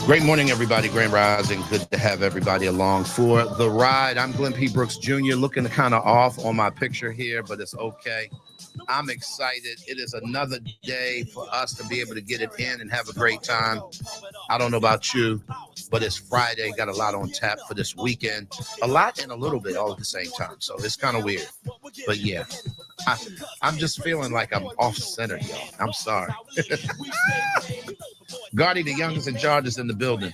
Great morning, everybody. Grand Rising. Good to have everybody along for the ride. I'm Glenn P. Brooks Jr. Looking kind of off on my picture here, but it's okay. I'm excited. It is another day for us to be able to get it in and have a great time. I don't know about you, but it's Friday. Got a lot on tap for this weekend. A lot and a little bit all at the same time. So it's kind of weird. But yeah, I, I'm just feeling like I'm off center, y'all. I'm sorry. Gotti, the youngest in charge, is in the building.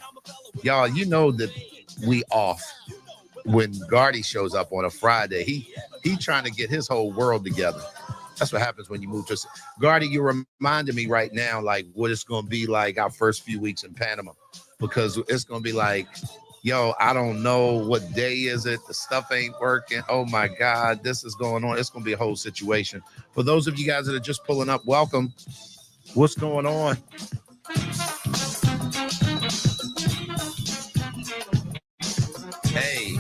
Y'all, you know that we off when Gardy shows up on a Friday. He trying to get his whole world together. That's what happens when you move to Gardy. You're reminding me right now, like what it's gonna be like our first few weeks in Panama, because it's gonna be like, yo, I don't know what day is it. The stuff ain't working. Oh my God, this is going on. It's gonna be a whole situation. For those of you guys that are just pulling up, welcome. What's going on? Hey.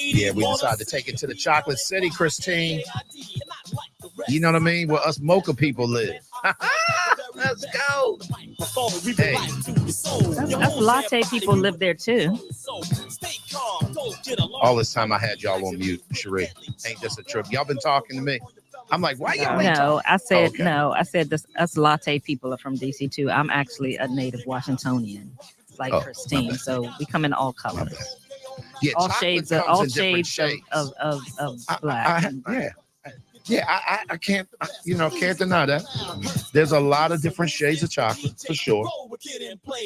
Yeah, we decided to take it to the Chocolate City, Christine. You know what I mean? Where us mocha people live. Let's go. Hey. Us latte people live there too. All this time I had y'all on mute, Sheree. Ain't this a trip? Y'all been talking to me. I'm like, why y'all ain't No, I said okay. no. I said this. Us latte people are from DC too. I'm actually a native Washingtonian, like Christine. So we come in all colors, Yeah, all shades of black. I can't, can't deny that. There's a lot of different shades of chocolate for sure.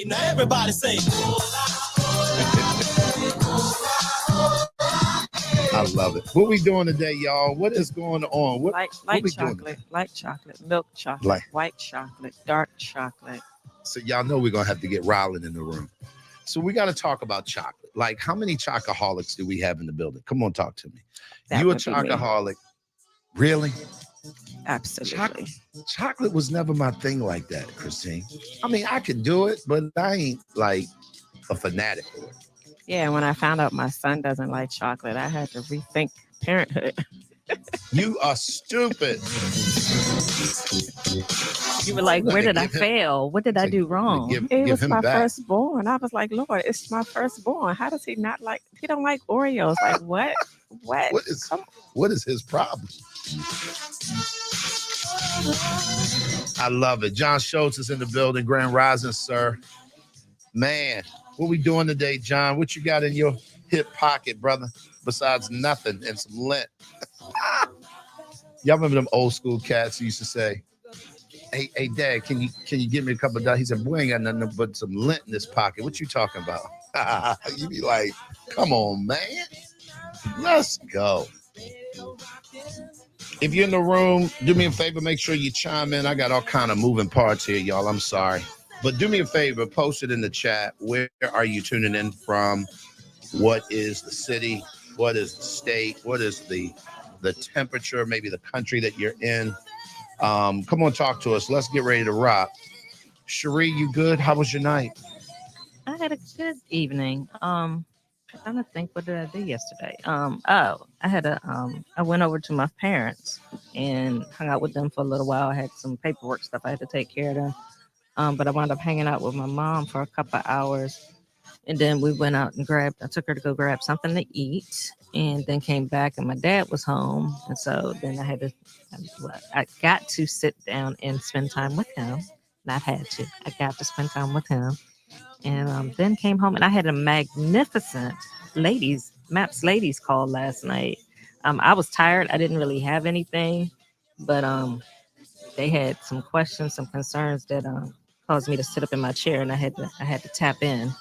Now everybody say. I love it. What we doing today, y'all? What is going on? What light we chocolate, light chocolate, milk chocolate, white chocolate, dark chocolate. So y'all know we're gonna have to get Rylan in the room. So we got to talk about chocolate. Like, how many chocoholics do we have in the building? Come on, talk to me. You a chocoholic? Really? Absolutely. Chocolate was never my thing like that, Christine. I mean, I can do it, but I ain't like a fanatic for it. Yeah, when I found out my son doesn't like chocolate, I had to rethink parenthood. You are stupid. You were like, where did I fail? What did I do wrong? It was my firstborn. I was like, Lord, it's my firstborn. How does he not like? He don't like Oreos. Like what? What is his problem? I love it. John Schultz is in the building. Grand Rising, sir. Man, what we doing today, John? What you got in your hip pocket, brother? Besides nothing and some lint. Y'all remember them old school cats who used to say, Hey, Dad, can you give me a couple of dollars? He said, boy, ain't got nothing but some lint in this pocket. What you talking about? You be like, come on, man. Let's go. If you're in the room, do me a favor, make sure you chime in. I got all kind of moving parts here, y'all. I'm sorry. But do me a favor, post it in the chat. Where are you tuning in from? What is the city? What is the state? What is the temperature, maybe the country that you're in? Come on, talk to us. Let's get ready to rock. Cherie, you good? How was your night? I had a good evening. I'm trying to think, what did I do yesterday? I went over to my parents and hung out with them for a little while. I had some paperwork stuff I had to take care of. But I wound up hanging out with my mom for a couple of hours. And then we went out and I took her to go grab something to eat, and then came back and my dad was home. And so then I got to sit down and spend time with him. Not had to, I got to spend time with him. And then came home and I had a magnificent MAPS ladies call last night. I was tired. I didn't really have anything, but they had some questions, some concerns that caused me to sit up in my chair, and I had to tap in.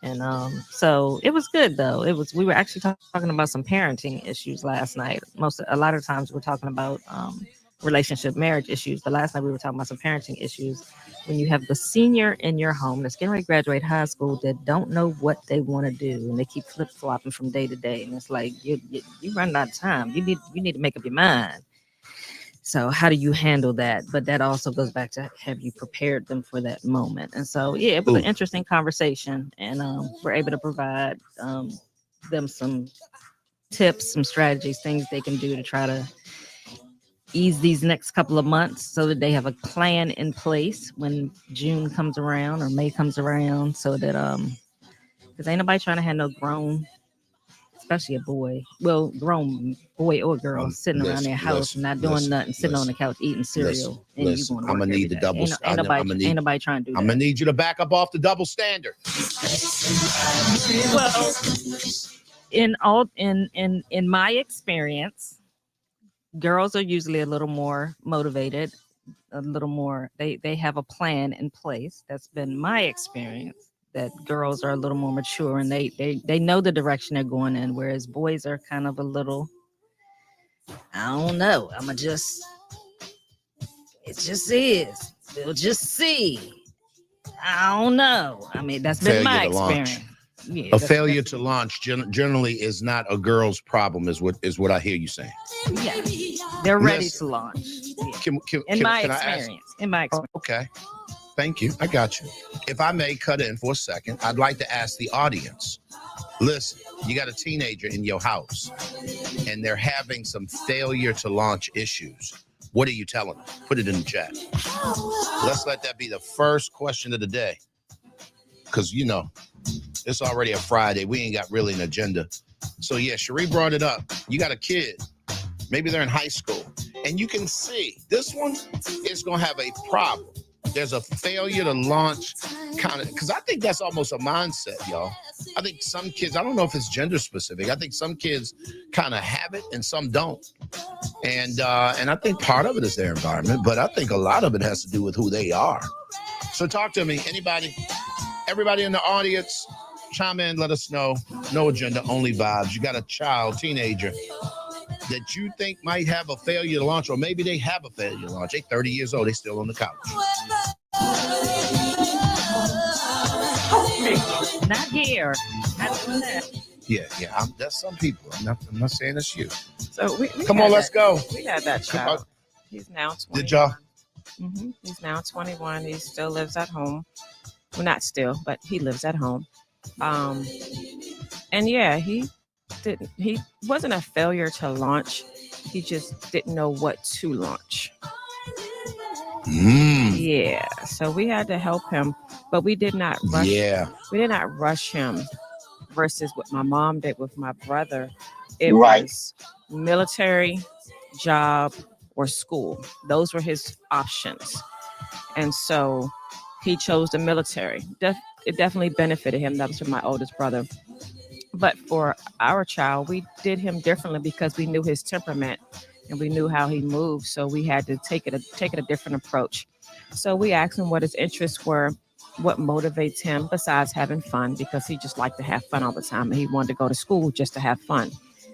And so it was good though. We were actually talking about some parenting issues last night. A lot of times we're talking about relationship, marriage issues, but last night we were talking about some parenting issues. When you have the senior in your home that's getting ready to graduate high school that don't know what they want to do, and they keep flip-flopping from day to day, and it's like you running out of time. You need to make up your mind. So how do you handle that? But that also goes back to, have you prepared them for that moment? And so, yeah, it was an interesting conversation, and we're able to provide them some tips, some strategies, things they can do to try to ease these next couple of months so that they have a plan in place when June comes around or May comes around, so that because ain't nobody trying to have no grown, especially a boy, well, grown boy or girl sitting around their house and not doing nothing, sitting on the couch eating cereal. And you going to I'm gonna need the double. Ain't nobody trying to do that. I'm gonna need you to back up off the double standard. Well, in my experience, girls are usually a little more motivated, a little more. They have a plan in place. That's been my experience. That girls are a little more mature and they know the direction they're going in, whereas boys are kind of a little, I don't know. It just is. We'll just see. I don't know. I mean, that's been my experience. Yeah, a failure to launch generally is not a girl's problem, is what I hear you saying. Yeah, they're ready to launch. Yeah. In my experience. Okay. Thank you. I got you. If I may cut in for a second, I'd like to ask the audience. Listen, you got a teenager in your house and they're having some failure to launch issues. What are you telling them? Put it in the chat. Let's let that be the first question of the day. Because, it's already a Friday. We ain't got really an agenda. So, yeah, Cherie brought it up. You got a kid. Maybe they're in high school. And you can see this one is going to have a problem. There's a failure to launch kind of, because I think that's almost a mindset, y'all. I think some kids, I don't know if it's gender specific. I think some kids kind of have it and some don't. And I think part of it is their environment, but I think a lot of it has to do with who they are. So talk to me. Anybody, everybody in the audience, chime in, let us know. No agenda, only vibes. You got a child, teenager that you think might have a failure to launch, or maybe they have a failure to launch. They're 30 years old. They still on the couch. Not here. Not doing that. Yeah. That's some people. I'm not saying it's you. So we come on, let's go. We had that child. He's now 21. Did y'all? Mm-hmm. He's now 21. He still lives at home. Well, not still, but he lives at home. And yeah, he wasn't a failure to launch. He just didn't know what to launch. Yeah. So we had to help him, but we did not rush. Yeah. We did not rush him versus what my mom did with my brother. It was military, job, or school. Those were his options. And so he chose the military. It definitely benefited him. That was for my oldest brother. But for our child, we did him differently because we knew his temperament and we knew how he moved. So we had to take it a different approach. So we asked him what his interests were, what motivates him besides having fun, because he just liked to have fun all the time. And he wanted to go to school just to have fun.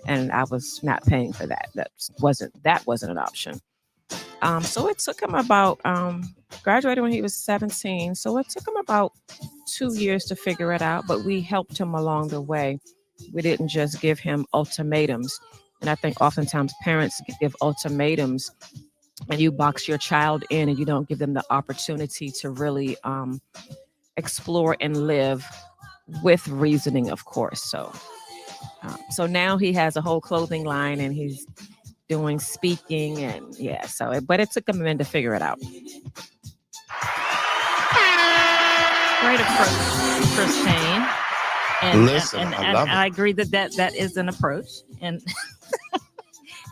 And I was not paying for that. That wasn't an option. So it took him about graduated when he was 17. So it took him about 2 years to figure it out, but we helped him along the way. We didn't just give him ultimatums. And I think oftentimes parents give ultimatums and you box your child in and you don't give them the opportunity to really explore and live with reasoning, of course. So now he has a whole clothing line and he's doing speaking and but it took him a minute to figure it out. Great approach, Christine. And, listen, and I love it. I agree that is an approach. And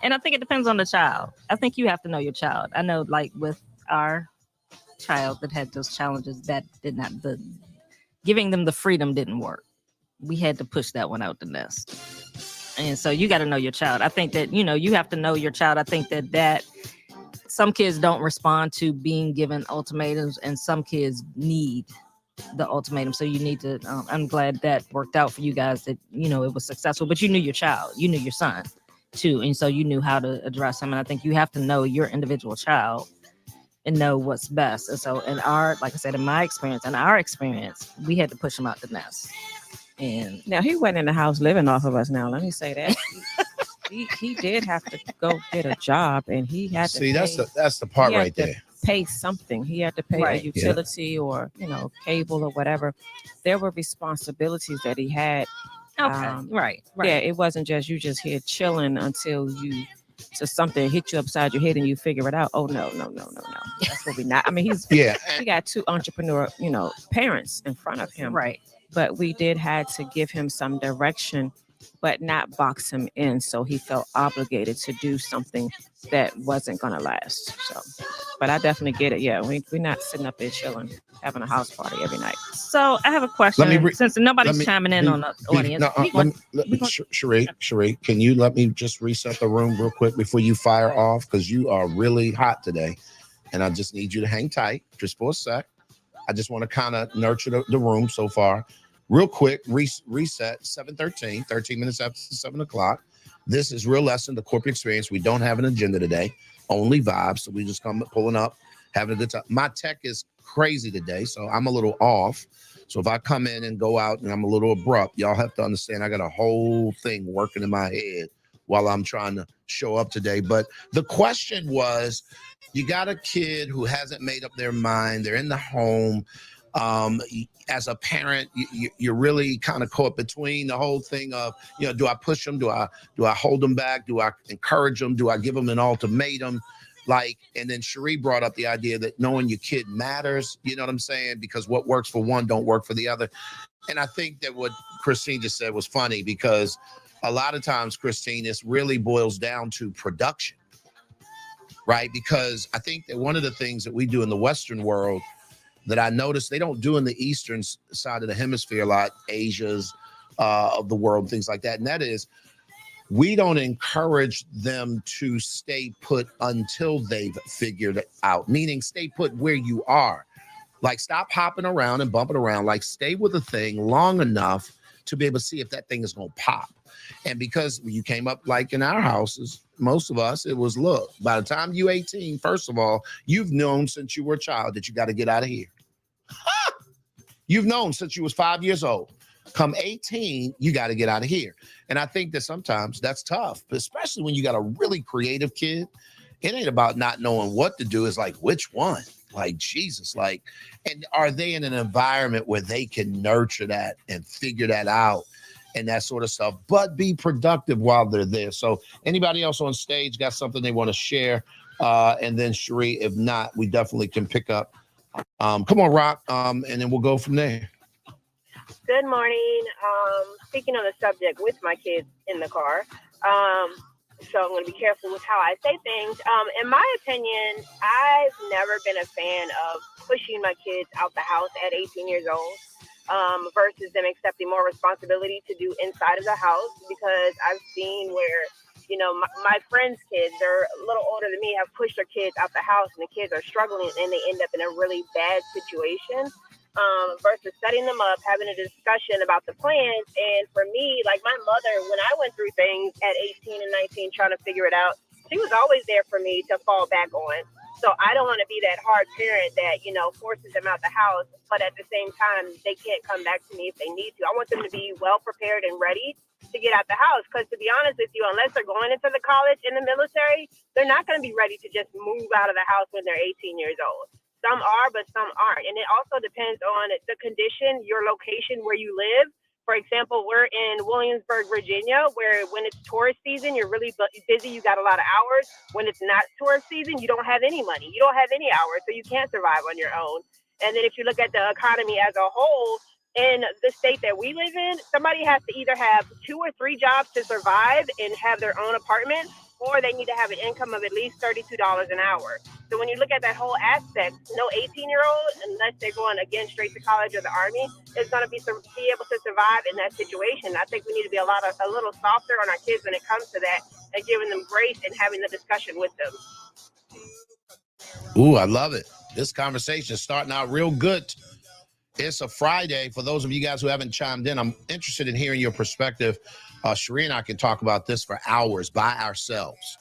and I think it depends on the child. I think you have to know your child. I know, like with our child that had those challenges, that did not, giving them the freedom didn't work. We had to push that one out the nest. And so you got to know your child. I think that, you have to know your child. I think that some kids don't respond to being given ultimatums and some kids need the ultimatum. So you need to, I'm glad that worked out for you guys, that, it was successful, but you knew your child, you knew your son too. And so you knew how to address him. And I think you have to know your individual child and know what's best. And so like I said, in my experience and our experience, we had to push him out the nest. And now he wasn't in the house living off of us. Now, let me say that. he did have to go get a job and he had to that's the part right there. Pay something. He had to pay a utility or, cable or whatever. There were responsibilities that he had. Okay. Right. Yeah, it wasn't just you just here chilling until something hit you upside your head and you figure it out. Oh no. That's what we not. I mean, he got two entrepreneur, parents in front of him. Right. But we did had to give him some direction, but not box him in. So he felt obligated to do something that wasn't gonna last. So, but I definitely get it. Yeah, we're not sitting up there chilling, having a house party every night. So I have a question. Since nobody's chiming in on the audience, Sheree, can you let me just reset the room real quick before you fire off? Because you are really hot today, and I just need you to hang tight just for a sec. I just want to kind of nurture the room so far. Real quick, reset, 7:13, 13 minutes after 7 o'clock. This is Real Lesson, the corporate experience. We don't have an agenda today, only vibes. So we just come pulling up, having a good time. My tech is crazy today, so I'm a little off. So if I come in and go out and I'm a little abrupt, y'all have to understand I got a whole thing working in my head while I'm trying to show up today. But the question was, you got a kid who hasn't made up their mind. They're in the home. As a parent, you're really kind of caught between the whole thing of, do I push them? Do I hold them back? Do I encourage them? Do I give them an ultimatum? And then Sheree brought up the idea that knowing your kid matters. You know what I'm saying? Because what works for one don't work for the other. And I think that what Christine just said was funny, because a lot of times, Christine, this really boils down to production, right? Because I think that one of the things that we do in the Western world that I noticed they don't do in the Eastern side of the hemisphere a lot, Asia's of the world, things like that. And that is, we don't encourage them to stay put until they've figured it out, meaning stay put where you are. Like, stop hopping around and bumping around, like stay with a thing long enough to be able to see if that thing is going to pop. And because you came up like in our houses, most of us, it was, look, by the time you 18, first of all, you've known since you were a child that you got to get out of here. You've known since you was 5 years old. Come 18, you got to get out of here. And I think that sometimes that's tough, especially when you got a really creative kid. It ain't about not knowing what to do. It's like, which one? Like, Jesus, and are they in an environment where they can nurture that and figure that out and that sort of stuff, but be productive while they're there? So anybody else on stage got something they want to share? And then Sheree, if not, we definitely can pick up. Come on, Rock, and then we'll go from there. Good morning. Speaking on the subject with my kids in the car, so I'm going to be careful with how I say things. In my opinion, I've never been a fan of pushing my kids out the house at 18 years old versus them accepting more responsibility to do inside of the house, because I've seen where, my friends' kids, they're a little older than me, have pushed their kids out the house, and the kids are struggling and they end up in a really bad situation. Versus setting them up, having a discussion about the plans. And for me, like my mother, when I went through things at 18 and 19 trying to figure it out, she was always there for me to fall back on. So I don't want to be that hard parent that, forces them out the house, but at the same time, they can't come back to me if they need to. I want them to be well prepared and ready to get out the house. Because to be honest with you, unless they're going into the college in the military, they're not going to be ready to just move out of the house when they're 18 years old. Some are, but some aren't. And it also depends on the condition, your location, where you live. For example, we're in Williamsburg, Virginia, where when it's tourist season, you're really busy. You got a lot of hours. When it's not tourist season, you don't have any money. You don't have any hours, so you can't survive on your own. And then if you look at the economy as a whole, in the state that we live in, somebody has to either have 2 or 3 jobs to survive and have their own apartment, or they need to have an income of at least $32 an hour. So when you look at that whole aspect, no 18-year-old, unless they're going again straight to college or the Army, is going to be able to survive in that situation. I think we need to be a little softer on our kids when it comes to that, and giving them grace and having the discussion with them. Ooh, I love it. This conversation is starting out real good. It's a Friday. For those of you guys who haven't chimed in, I'm interested in hearing your perspective. Sheree and I can talk about this for hours by ourselves.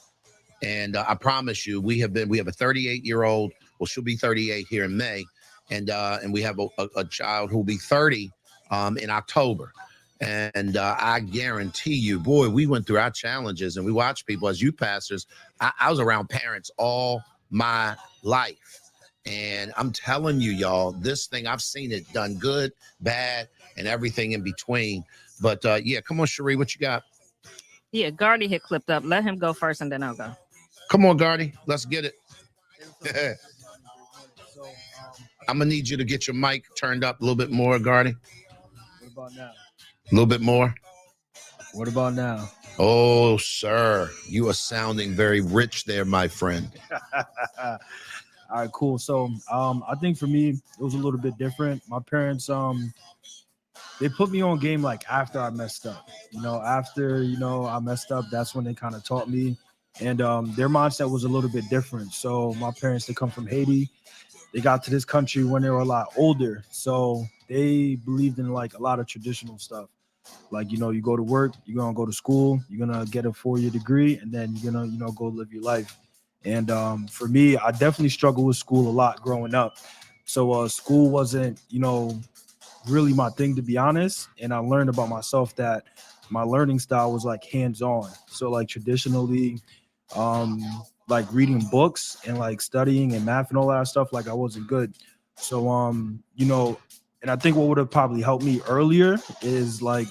And I promise you, we have a 38-year-old. Well, she'll be 38 here in May. And we have a child who'll be 30 in October. And I guarantee you, boy, we went through our challenges and we watched people as youth pastors. I was around parents all my life. And I'm telling you, y'all, this thing, I've seen it done good, bad, and everything in between. But yeah, come on, Cherie, what you got? Yeah, Gardy had clipped up. Let him go first, and then I'll go. Come on, Gardy, let's get it. I'm gonna need you to get your mic turned up a little bit more, Gardy. What about now? A little bit more. What about now? Oh, sir, you are sounding very rich there, my friend. All right, cool. So I think for me, it was a little bit different. My parents, they put me on game like after I messed up. After I messed up, that's when they kind of taught me. And their mindset was a little bit different. So my parents, they come from Haiti. They got to this country when they were a lot older. So they believed in like a lot of traditional stuff. Like, you go to work, you're going to go to school, you're going to get a 4-year degree, and then you're going to, go live your life. And for me, I definitely struggled with school a lot growing up. So school wasn't, really my thing, to be honest. And I learned about myself that my learning style was like hands-on. So like traditionally, like reading books and like studying and math and all that stuff, like I wasn't good. So, and I think what would have probably helped me earlier is like,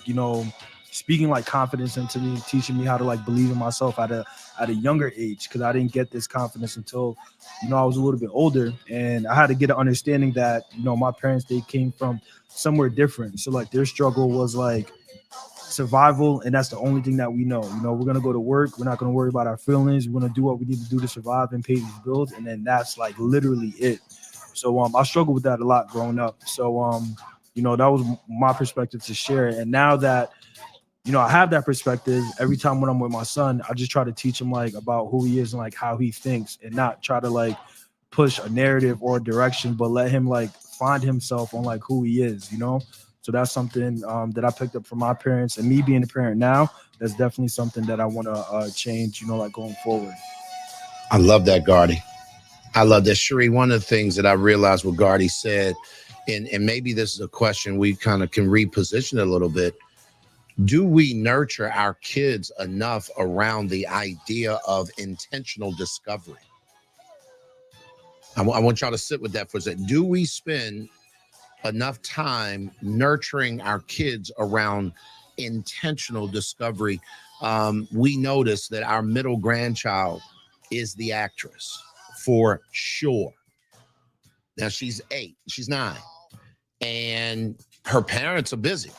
speaking like confidence into me, teaching me how to like believe in myself at a younger age, because I didn't get this confidence until, I was a little bit older, and I had to get an understanding that, my parents, they came from somewhere different. So like their struggle was like survival, and that's the only thing that we know. We're gonna go to work, we're not gonna worry about our feelings, we're gonna do what we need to do to survive and pay these bills, and then that's like literally it. So I struggled with that a lot growing up. So that was my perspective to share. And now that I have that perspective, every time when I'm with my son, I just try to teach him like about who he is and like how he thinks, and not try to like push a narrative or a direction, but let him like find himself on like who he is, So that's something that I picked up from my parents, and me being a parent now, that's definitely something that I want to change, like going forward. I love that, Gardy. I love that. Cherie, one of the things that I realized what Gardy said, and maybe this is a question we kind of can reposition a little bit. Do we nurture our kids enough around the idea of intentional discovery? I want y'all to sit with that for a second. Do we spend enough time nurturing our kids around intentional discovery? We notice that our middle grandchild is the actress for sure. Now she's 8, she's 9, and her parents are busy.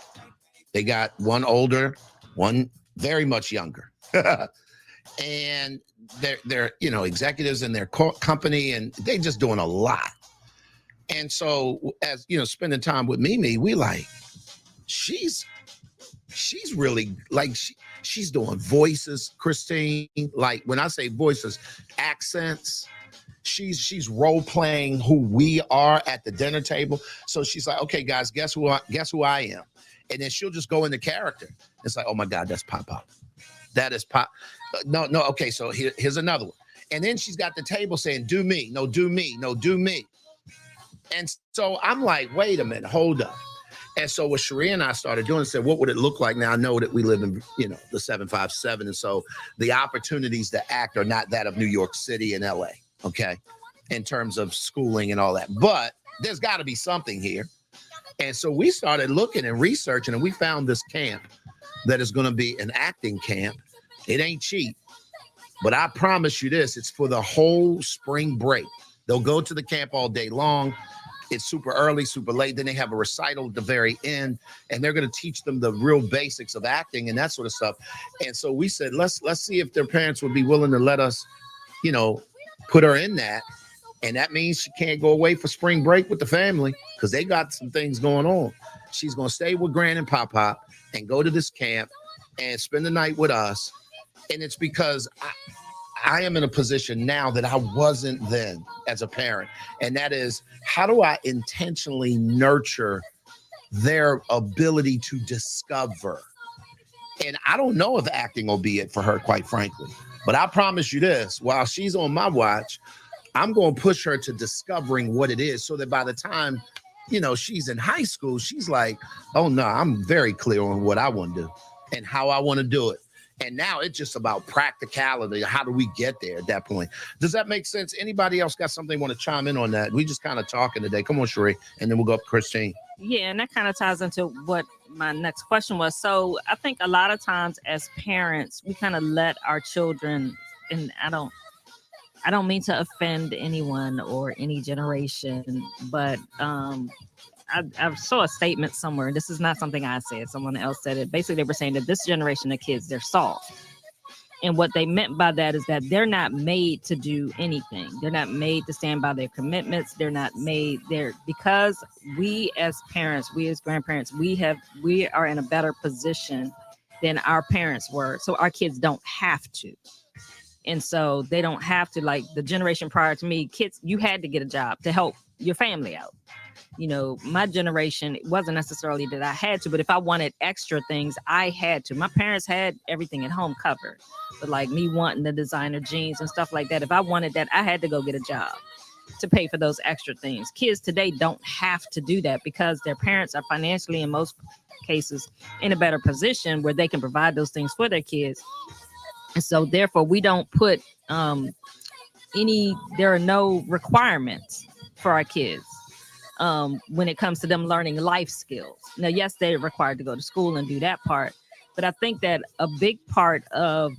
They got one older, one very much younger. And they're executives in their company, and they just doing a lot. And so as spending time with Mimi, we like, she's really like, she's doing voices, Christine. Like when I say voices, accents, she's role playing who we are at the dinner table. So she's like, okay, guys, guess who I am? And then she'll just go into character. It's like, oh my God, that's Pop. That is Pop. No. Okay, so here's another one. And then she's got the table saying, do me, no, do me, no, do me. And so I'm like, wait a minute, hold up. And so what Cherie and I started doing, said, what would it look like? Now I know that we live in, the 757. And so the opportunities to act are not that of New York City and LA, okay, in terms of schooling and all that. But there's got to be something here. And so we started looking and researching, and we found this camp that is going to be an acting camp. It ain't cheap, but I promise you this, it's for the whole spring break. They'll go to the camp all day long. It's super early, super late. Then they have a recital at the very end, and they're going to teach them the real basics of acting and that sort of stuff. And so we said, let's see if their parents would be willing to let us, put her in that. And that means she can't go away for spring break with the family because they got some things going on. She's going to stay with Gran and Pop and go to this camp and spend the night with us. And it's because I am in a position now that I wasn't then as a parent. And that is, how do I intentionally nurture their ability to discover? And I don't know if acting will be it for her, quite frankly. But I promise you this, while she's on my watch, I'm going to push her to discovering what it is so that by the time, she's in high school, she's like, oh no, I'm very clear on what I want to do and how I want to do it. And now it's just about practicality. How do we get there at that point? Does that make sense? Anybody else got something want to chime in on that? We just kind of talking today. Come on, Sheree, and then we'll go up to Christine. Yeah, and that kind of ties into what my next question was. So I think a lot of times as parents, we kind of let our children, and I don't mean to offend anyone or any generation, but I saw a statement somewhere. This is not something I said. Someone else said it. Basically, they were saying that this generation of kids, they're soft. And what they meant by that is that they're not made to do anything. They're not made to stand by their commitments. They're not made there because we as parents, we as grandparents, we are in a better position than our parents were. So our kids don't have to. And so they don't have to, like the generation prior to me, kids, you had to get a job to help your family out. You know, my generation, it wasn't necessarily that I had to, but if I wanted extra things, I had to. My parents had everything at home covered. But like me wanting the designer jeans and stuff like that, if I wanted that, I had to go get a job to pay for those extra things. Kids today don't have to do that because their parents are financially, in most cases, in a better position where they can provide those things for their kids. And so therefore, we don't put there are no requirements for our kids when it comes to them learning life skills. Now, yes, they're required to go to school and do that part. But I think that a big part of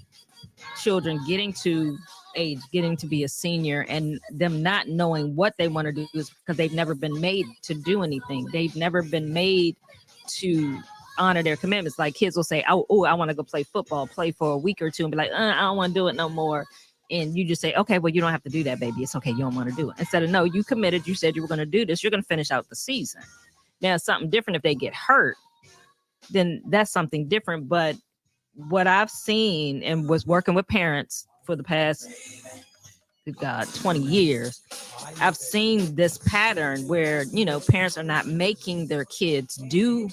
children getting to age, getting to be a senior, and them not knowing what they want to do is because they've never been made to do anything. They've never been made to honor their commitments. Like kids will say, oh, I want to go play football, play for a week or two and be like, I don't want to do it no more. And you just say, okay, well, you don't have to do that, baby. It's okay. You don't want to do it. Instead of, no, you committed. You said you were going to do this. You're going to finish out the season. Now, it's something different if they get hurt, then that's something different. But what I've seen and was working with parents for the past, 20 years, I've seen this pattern where, parents are not making their kids do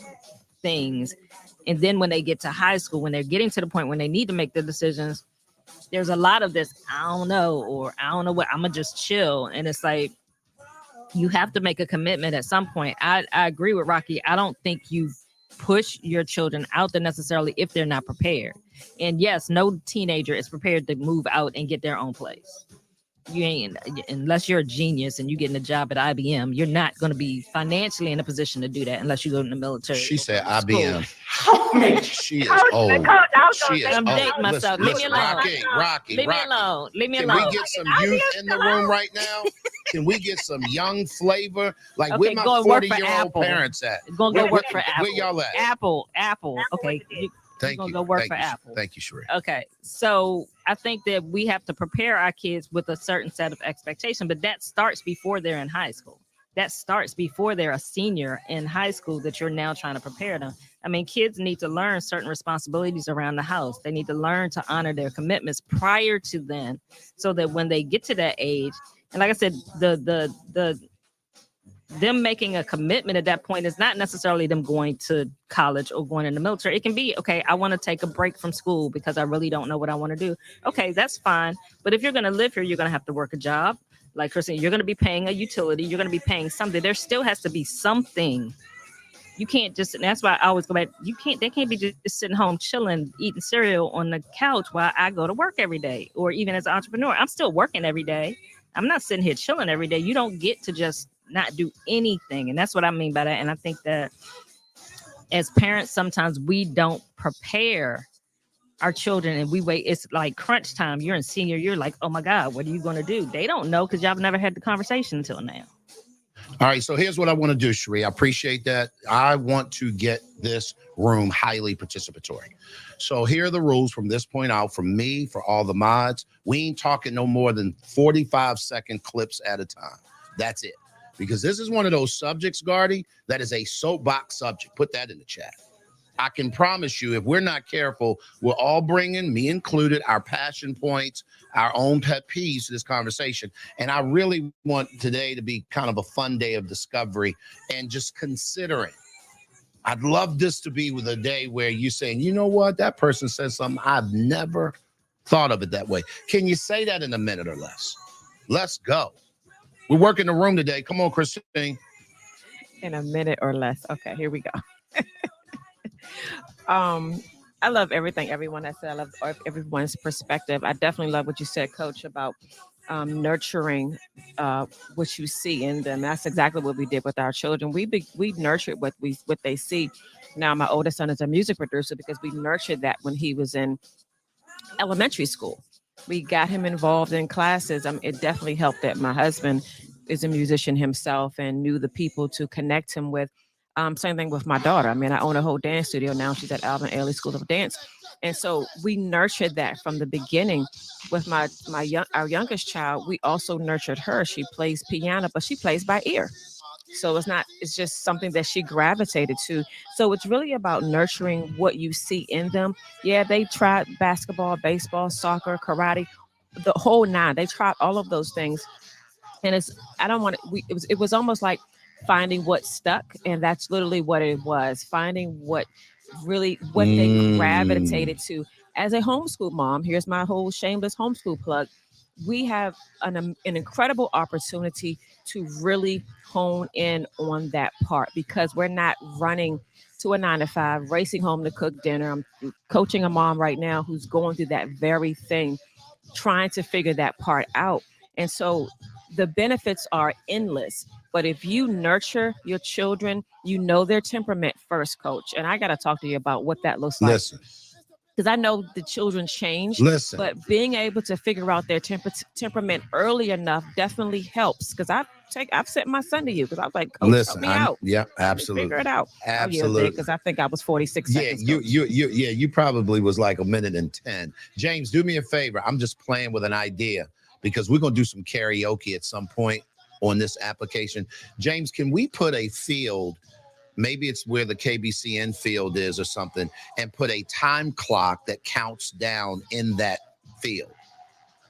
things. And then when they get to high school, when they're getting to the point when they need to make the decisions, there's a lot of this, I don't know what, I'm gonna just chill. And it's like, you have to make a commitment at some point. I agree with Rocky. I don't think you push your children out there necessarily if they're not prepared. And yes, no teenager is prepared to move out and get their own place. You ain't, unless you're a genius and you getting a job at IBM, you're not going to be financially in a position to do that unless you go in the military. She said IBM. She is Coach, old. Coach, She is I'm old. dating myself. Leave me alone. Rocky. Leave me alone. Leave me Can alone. we get some youth in the room right now? Can we get some young flavor? Like, Okay, where my go and work for 40-year-old Apple. parents at? Gonna go Where- work for where Apple. y'all at? Apple. Okay. Thank gonna you. go work Thank for you. Apple. Thank you, Sheree. Okay. So I think that we have to prepare our kids with a certain set of expectation, but that starts before they're in high school. That starts before they're a senior in high school that you're now trying to prepare them. I mean, kids need to learn certain responsibilities around the house. They need to learn to honor their commitments prior to then, so that when they get to that age, and like I said, them making a commitment at that point is not necessarily them going to college or going in the military. It can be, okay, I want to take a break from school because I really don't know what I want to do. Okay, that's fine. But if you're going to live here, you're going to have to work a job. Like Christine, you're going to be paying a utility. You're going to be paying something. There still has to be something. You can't just, and that's why I always go back. They can't be just sitting home chilling, eating cereal on the couch while I go to work every day. Or even as an entrepreneur, I'm still working every day. I'm not sitting here chilling every day. You don't get to just not do anything. And that's what I mean by that. And I think that as parents, sometimes we don't prepare our children and we wait. It's like crunch time. You're in senior. You're like, oh my God, what are you going to do? They don't know because y'all have never had the conversation until now. All right, so here's what I want to do, Sheree. I appreciate that. I want to get this room highly participatory. So here are the rules from this point out from me, for all the mods. We ain't talking no more than 45-second clips at a time. That's it. Because this is one of those subjects, Gardy, that is a soapbox subject. Put that in the chat. I can promise you, if we're not careful, we're all bringing, me included, our passion points, our own pet peeves to this conversation. And I really want today to be kind of a fun day of discovery and just considering. I'd love this to be with a day where you're saying, you know what, that person says something I've never thought of it that way. Can you say that in a minute or less? Let's go. We're working the room today. Come on, Christine. In a minute or less. Okay, here we go. I love everything everyone has said. I love everyone's perspective. I definitely love what you said, Coach, about nurturing what you see in them. That's exactly what we did with our children. We nurtured what they see. Now my oldest son is a music producer because we nurtured that when he was in elementary school. We got him involved in classes. It definitely helped that my husband is a musician himself and knew the people to connect him with. Same thing with my daughter. I mean, I own a whole dance studio now. She's at Alvin Ailey School of Dance, and so we nurtured that from the beginning. With our youngest child, we also nurtured her. She plays piano, but she plays by ear. So it's just something that she gravitated to. So it's really about nurturing what you see in them. Yeah, they tried basketball, baseball, soccer, karate, the whole nine. They tried all of those things. And it was almost like finding what stuck. And that's literally what it was, finding what they gravitated to. As a homeschool mom, here's my whole shameless homeschool plug. We have an incredible opportunity to really hone in on that part because we're not running to a 9-to-5, racing home to cook dinner. I'm coaching a mom right now who's going through that very thing, trying to figure that part out. And so the benefits are endless. But if you nurture your children, you know their temperament first, Coach. And I got to talk to you about what that looks like. Listen. Because I know the children change. Listen. But being able to figure out their temperament early enough definitely helps. Because I've sent my son to you because I was like, Coach, help me out. Yeah, absolutely. Figure it out. Absolutely. Because I think I was 46 seconds. You probably was like a minute and 10. James, do me a favor. I'm just playing with an idea because we're going to do some karaoke at some point on this application. James, can we put a field, maybe it's where the KBCN field is or something, and put a time clock that counts down in that field?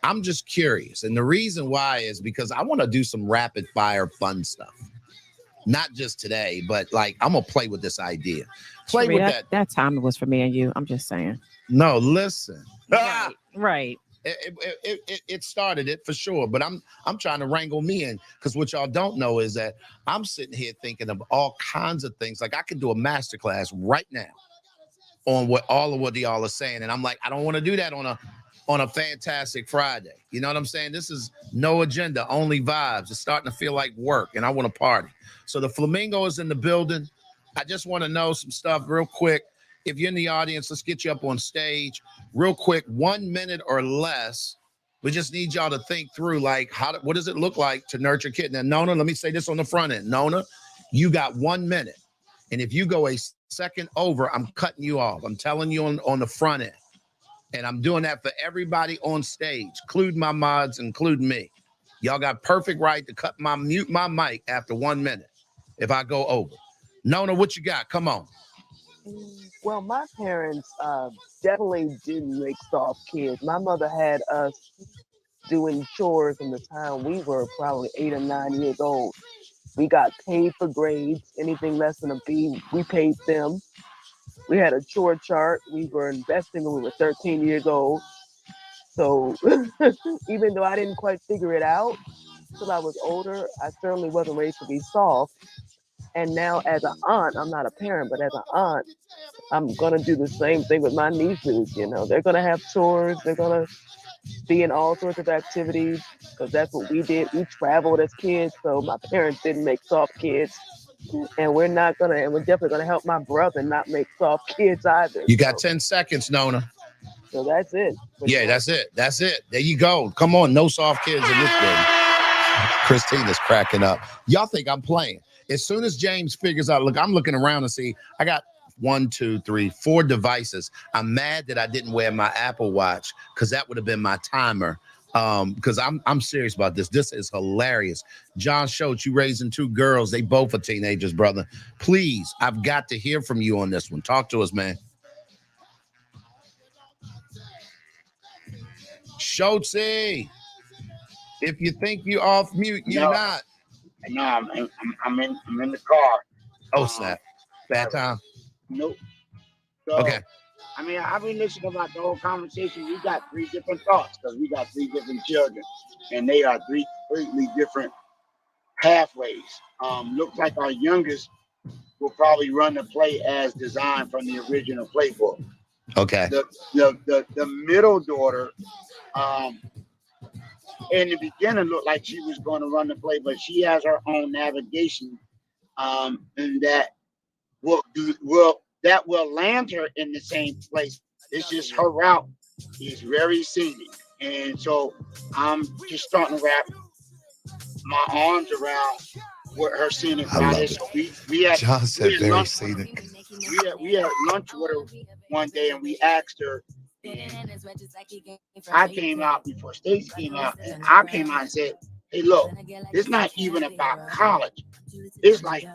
I'm just curious. And the reason why is because I want to do some rapid fire fun stuff. Not just today, but like I'm going to play with this idea. Play with that. That time it was for me and you. I'm just saying. No, listen. Right. It started it for sure, but I'm trying to wrangle me in because what y'all don't know is that I'm sitting here thinking of all kinds of things. Like I could do a masterclass right now on what y'all are saying, and I'm like, I don't want to do that on a fantastic Friday. You know what I'm saying? This is no agenda, only vibes. It's starting to feel like work, and I want to party. So the Flamingo is in the building. I just want to know some stuff real quick. If you're in the audience, let's get you up on stage real quick, 1 minute or less. We just need y'all to think through, like, what does it look like to nurture a kid? Now, Nona, let me say this on the front end. Nona, you got 1 minute. And if you go a second over, I'm cutting you off. I'm telling you on the front end. And I'm doing that for everybody on stage, including my mods, including me. Y'all got perfect right to mute my mic after 1 minute if I go over. Nona, what you got? Come on. Well, my parents definitely didn't make soft kids. My mother had us doing chores from the time we were probably 8 or 9 years old. We got paid for grades. Anything less than a B, we paid them. We had a chore chart. We were investing when we were 13 years old. So even though I didn't quite figure it out till I was older, I certainly wasn't raised to be soft. And now as an aunt, I'm not a parent, but as an aunt, I'm going to do the same thing with my nieces. You know, they're going to have chores. They're going to be in all sorts of activities because that's what we did. We traveled as kids. So my parents didn't make soft kids. And we're definitely going to help my brother not make soft kids either. You got 10 seconds, Nona. So that's it. Yeah, that's it. That's it. There you go. Come on. No soft kids in this building. Christina's cracking up. Y'all think I'm playing. As soon as James figures out, look, I'm looking around and see, I got 1, 2, 3, 4 devices. I'm mad that I didn't wear my Apple Watch because that would have been my timer. Because I'm serious about this. This is hilarious. John Schultz, you raising 2 girls. They both are teenagers, brother. Please, I've got to hear from you on this one. Talk to us, man. Schultzy, if you think you off mute, you're not. No, I'm in the car. Oh, snap. Bad time? Nope. So, okay. I mean, I've been listening about the whole conversation. We got 3 different thoughts because we got 3 different children, and they are 3 completely different pathways. Looks like our youngest will probably run the play as designed from the original playbook. Okay. The middle daughter, in the beginning looked like she was going to run the play, but she has her own navigation, and that will land her in the same place. It's just her route is very scenic, and so I'm just starting to wrap my arms around what her scenic route is. So we had John said we had very lunch. scenic. We had lunch with her one day, and we asked her. I came out before Stacey came out, and I came out and said, "Hey, look, it's not even about college. It's like,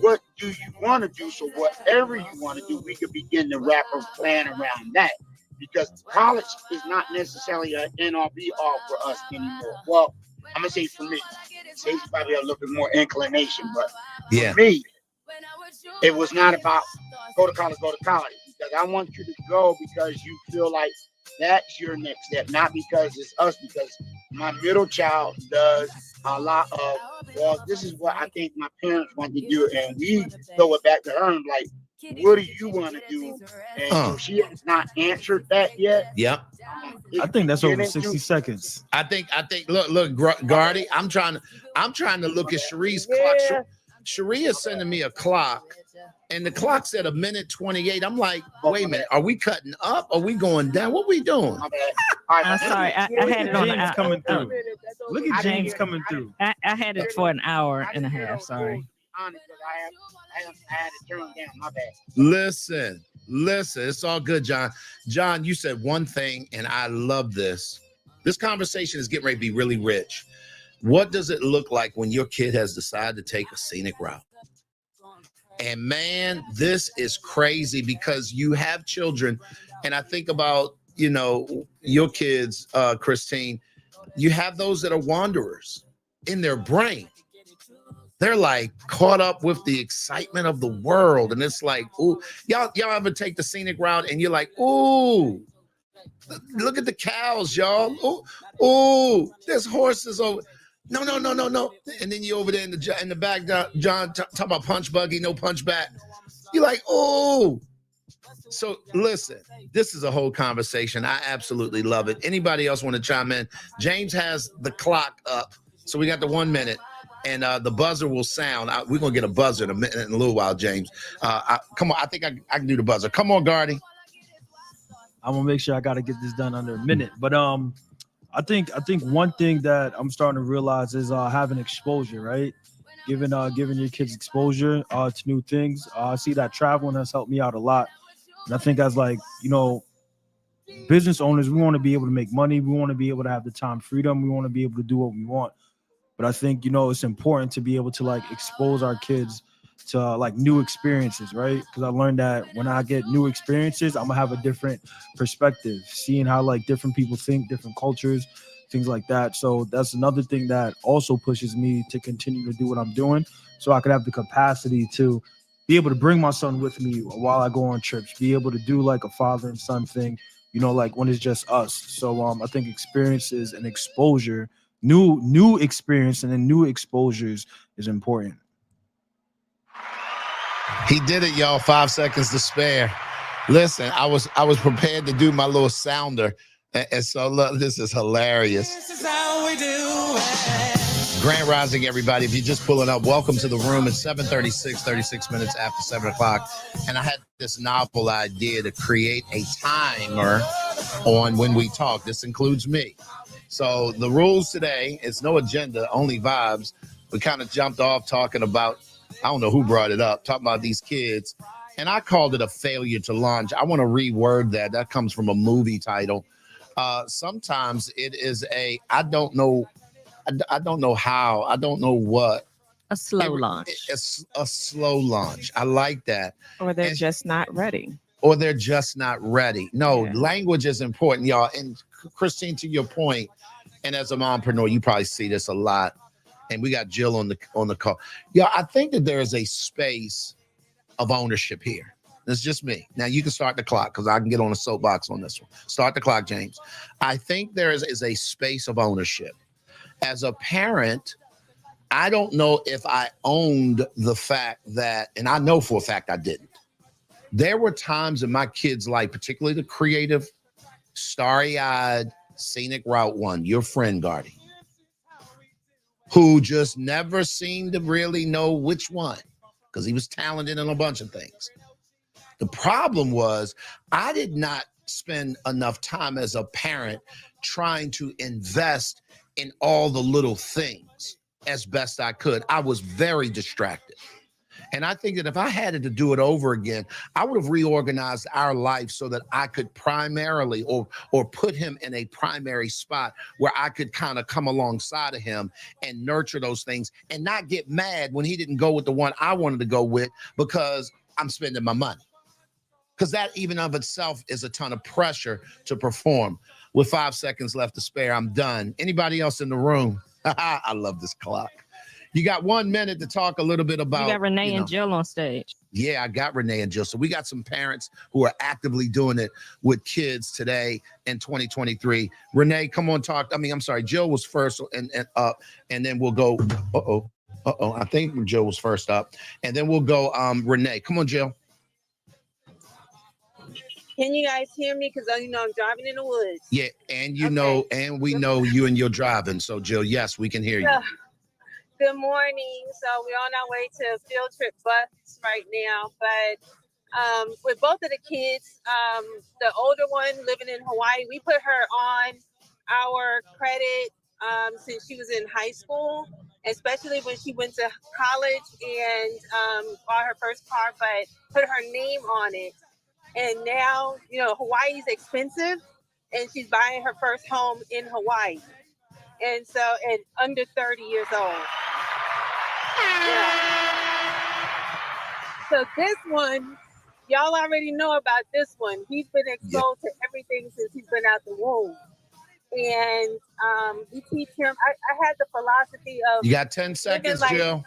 what do you want to do? So whatever you want to do, we could begin to wrap a plan around that. Because college is not necessarily an end all be all for us anymore. Well, I'm gonna say for me, Stacey probably a little bit more inclination, but for me, it was not about go to college, because I want you to go because you feel like that's your next step, not because it's us, because my middle child does a lot of, well, this is what I think my parents want to do, and we throw it back to her and like, what do you want to do? And so she has not answered that yet. Yep. I think that's over 60 seconds. I think look, Gardy, I'm trying to look at Cherie's clock. Cherie is sending me a clock, and the clock said 1:28. I'm like, wait a minute, are we cutting up? Are we going down? What we doing? I'm sorry, I had it on James coming through. Look at James coming through. I had it for an hour and a half. Sorry. I had to turn down. My bad. Listen, it's all good, John. John, you said one thing, and I love this. This conversation is getting ready to be really rich. What does it look like when your kid has decided to take a scenic route? And man, this is crazy because you have children, and I think about, your kids, Christine, you have those that are wanderers in their brain. They're like caught up with the excitement of the world. And it's like, ooh, y'all ever take the scenic route and you're like, ooh, look at the cows, y'all. Ooh, there's horses over. No. And then you over there in the back, John, talk about punch buggy, no punch back. You're like, oh. So listen, this is a whole conversation. I absolutely love it. Anybody else want to chime in? James has the clock up. So we got the 1 minute. And the buzzer will sound. We're going to get a buzzer in a little while, James. Come on. I think I can do the buzzer. Come on, Gardy. I'm going to make sure I got to get this done under a minute. But I think one thing that I'm starting to realize is having exposure, right? Giving your kids exposure to new things. I see that traveling has helped me out a lot. And I think as business owners, we want to be able to make money. We want to be able to have the time freedom. We want to be able to do what we want. But I think, it's important to be able to expose our kids to new experiences, right? Because I learned that when I get new experiences, I'm gonna have a different perspective, seeing how different people think, different cultures, things like that. So that's another thing that also pushes me to continue to do what I'm doing, so I could have the capacity to be able to bring my son with me while I go on trips, be able to do a father and son thing, when it's just us. So I think experiences and exposure, new experience and then new exposures is important. He did it, y'all. 5 seconds to spare. Listen, I was prepared to do my little sounder, and so look, this is hilarious. This is how we do it. Grand Rising, everybody. If you're just pulling up, welcome to the room. It's 7:36, 36 minutes after 7 o'clock, and I had this novel idea to create a timer on when we talk. This includes me. So the rules today, it's no agenda, only vibes. We kind of jumped off talking about, I don't know who brought it up, talking about these kids. And I called it a failure to launch. I want to reword that. That comes from a movie title. Sometimes it is I don't know how, I don't know what. A slow launch. It's a slow launch. I like that. Or they're just not ready. No, language is important, y'all. And Christine, to your point, and as a mompreneur, you probably see this a lot. And we got Jill on the call. Yeah, I think that there is a space of ownership here. It's just me. Now you can start the clock because I can get on a soapbox on this one. Start the clock, James. I think there is a space of ownership. As a parent, I don't know if I owned the fact that, and I know for a fact I didn't. There were times in my kids' life, particularly the creative, starry-eyed, scenic route one, your friend Gardy, who just never seemed to really know which one because he was talented in a bunch of things. The problem was I did not spend enough time as a parent trying to invest in all the little things as best I could. I was very distracted. And I think that if I had to do it over again, I would have reorganized our life so that I could primarily or put him in a primary spot where I could kind of come alongside of him and nurture those things and not get mad when he didn't go with the one I wanted to go with because I'm spending my money. Because that even of itself is a ton of pressure to perform. With 5 seconds left to spare, I'm done. Anybody else in the room? I love this clock. You got 1 minute to talk a little bit about. You got Renee and Jill on stage. Yeah, I got Renee and Jill. So we got some parents who are actively doing it with kids today in 2023. Renee, come on, talk. I'm sorry. Jill was first, and then we'll go. I think Jill was first up, and then we'll go. Renee, come on, Jill. Can you guys hear me? Because I'm driving in the woods. Yeah, and we know you and you're driving. So, Jill, yes, we can hear you. Good morning. So we're on our way to a field trip bus right now. But with both of the kids, the older one living in Hawaii, we put her on our credit since she was in high school, especially when she went to college and bought her first car, but put her name on it. And now, Hawaii's expensive, and she's buying her first home in Hawaii. And so, and under 30 years old. Yeah. So this one, y'all already know about this one. He's been exposed to everything since he's been out the womb. And we teach him, I had the philosophy of— You got 10 seconds, Jill.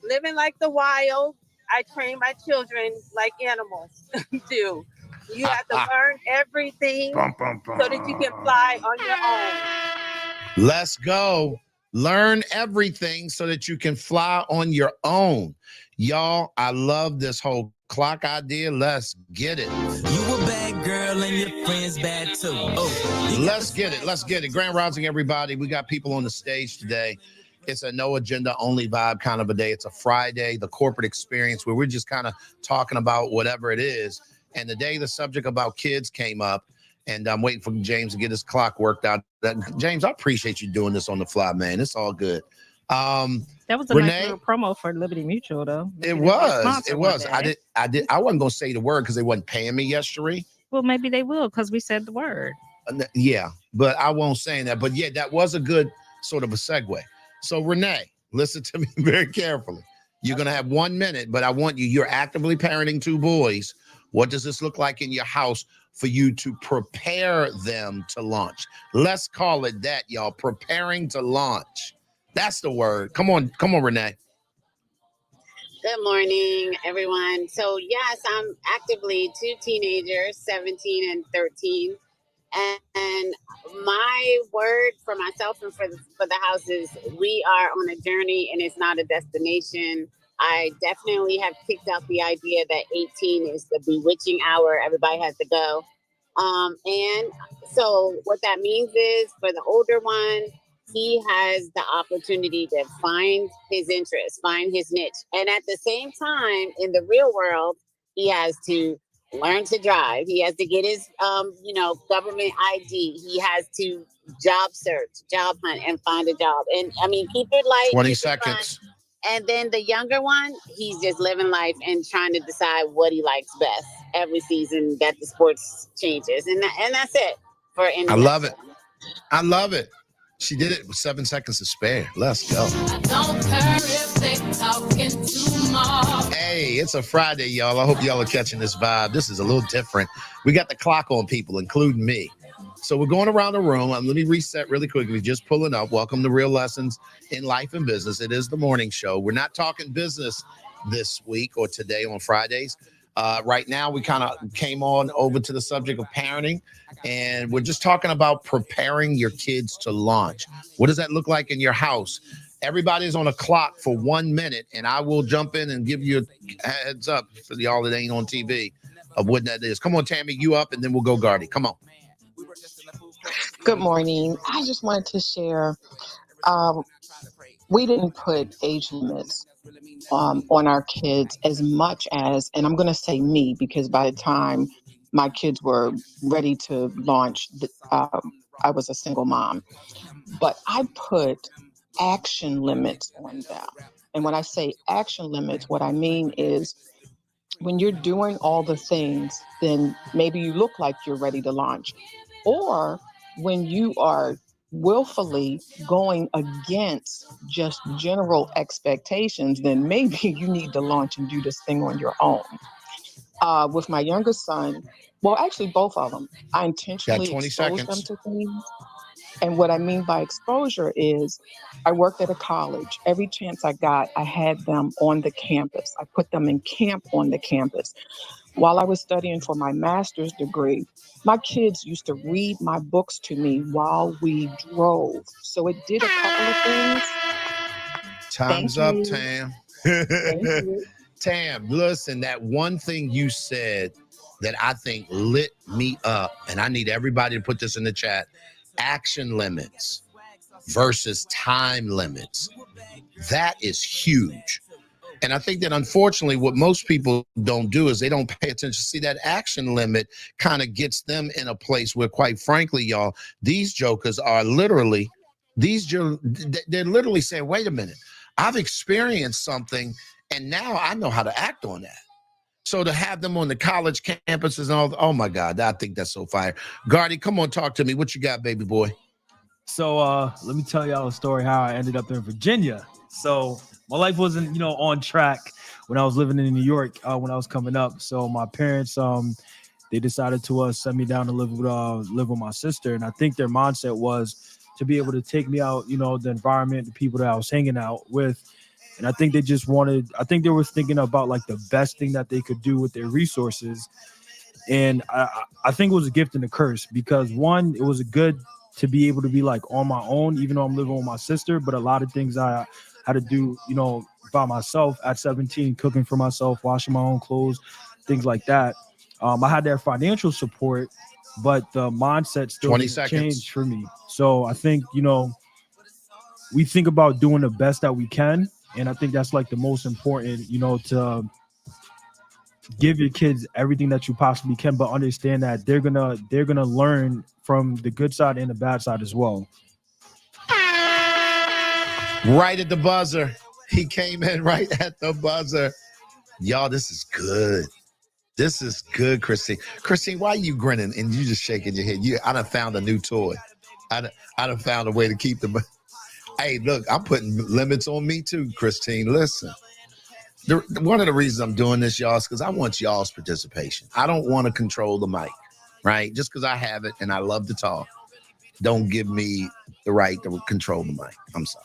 Living like the wild. I train my children like animals do. You have to learn everything so that you can fly on your own. Let's go. Learn everything so that you can fly on your own. Y'all, I love this whole clock idea. Let's get it. You a bad girl and your friends bad too. Oh, let's get it. Let's get it. Grand Rising, everybody. We got people on the stage today. It's a no agenda only vibe kind of a day. It's a Friday, the corporate experience where we're just kind of talking about whatever it is. And today the subject about kids came up, and I'm waiting for James to get his clock worked out. James, I appreciate you doing this on the fly, man. It's all good. That was a Renee, nice little promo for Liberty Mutual, though. It was. I wasn't gonna say the word because they wasn't paying me yesterday. Well, maybe they will because we said the word. Yeah, but I won't say that. But yeah, that was a good sort of a segue. So Renee, listen to me very carefully. You're going to have 1 minute, but I want you're actively parenting 2 boys. What does this look like in your house for you to prepare them to launch? Let's call it that, y'all. Preparing to launch. That's the word. Come on, Renee. Good morning, everyone. So yes, I'm actively 2 teenagers, 17 and 13. And my word for myself and for the house is we are on a journey and it's not a destination. I definitely have kicked out the idea that 18 is the bewitching hour. Everybody has to go. And so what that means is for the older one, he has the opportunity to find his interest, find his niche. And at the same time, in the real world, he has to learn to drive. He has to get his, government ID. He has to job search, job hunt, and find a job. And I mean, keep it light. 20 seconds. And then the younger one, he's just living life and trying to decide what he likes best every season that the sports changes. And that's it. I love it. I love it. She did it with 7 seconds to spare. Let's go. Don't care if they talking too much. Hey, it's a Friday, y'all. I hope y'all are catching this vibe. This is a little different. We got the clock on people, including me. So we're going around the room. Let me reset really quickly. Just pulling up. Welcome to Real Lessons in Life and Business. It is the morning show. We're not talking business this week or today on Fridays. Right now, we kind of came on over to the subject of parenting, and we're just talking about preparing your kids to launch. What does that look like in your house? Everybody's on a clock for 1 minute, and I will jump in and give you a heads up for y'all that ain't on TV. of what that is. Come on, Tammy, you up, and then we'll go Gardy. Come on. Good morning. I just wanted to share. We didn't put age limits on our kids as much as, and I'm going to say me, because by the time my kids were ready to launch, I was a single mom. But I put action limits on them. And when I say action limits, what I mean is when you're doing all the things, then maybe you look like you're ready to launch. Or when you are willfully going against just general expectations, then maybe you need to launch and do this thing on your own. With my youngest son, well, actually both of them, I intentionally exposed them to things. And what I mean by exposure is I worked at a college. Every chance I got, I had them on the campus. I put them in camp on the campus. While I was studying for my master's degree, my kids used to read my books to me while we drove. So it did a couple of things. Time's up, Tam. Tam, listen, that one thing you said that I think lit me up, and I need everybody to put this in the chat: action limits versus time limits. That is huge. And I think that unfortunately what most people don't do is they don't pay attention. See, that action limit kind of gets them in a place where, quite frankly, y'all, these jokers are literally, they're literally saying, wait a minute, I've experienced something and now I know how to act on that. So to have them on the college campuses and all, oh my God, I think that's so fire. Gardy, come on, talk to me. What you got, baby boy? So let me tell y'all a story how I ended up in Virginia. So my life wasn't, on track when I was living in New York when I was coming up. So my parents, they decided to send me down to live with my sister. And I think their mindset was to be able to take me out, the environment, the people that I was hanging out with. And I think they they were thinking about like the best thing that they could do with their resources. And I think it was a gift and a curse because one, it was good to be able to be like on my own, even though I'm living with my sister, but a lot of things I had to do, by myself at 17, cooking for myself, washing my own clothes, things like that. I had that financial support, but the mindset still changed for me. So I think, we think about doing the best that we can. And I think that's like the most important, to give your kids everything that you possibly can, but understand that they're gonna learn from the good side and the bad side as well. Right at the buzzer. He came in right at the buzzer. Y'all, this is good. This is good, Christine. Christine, why are you grinning and you just shaking your head? I done found a new toy. I done found a way to keep them. Hey, look, I'm putting limits on me too, Christine. Listen, one of the reasons I'm doing this, y'all, is because I want y'all's participation. I don't want to control the mic, right? Just because I have it and I love to talk, don't give me the right to control the mic. I'm sorry.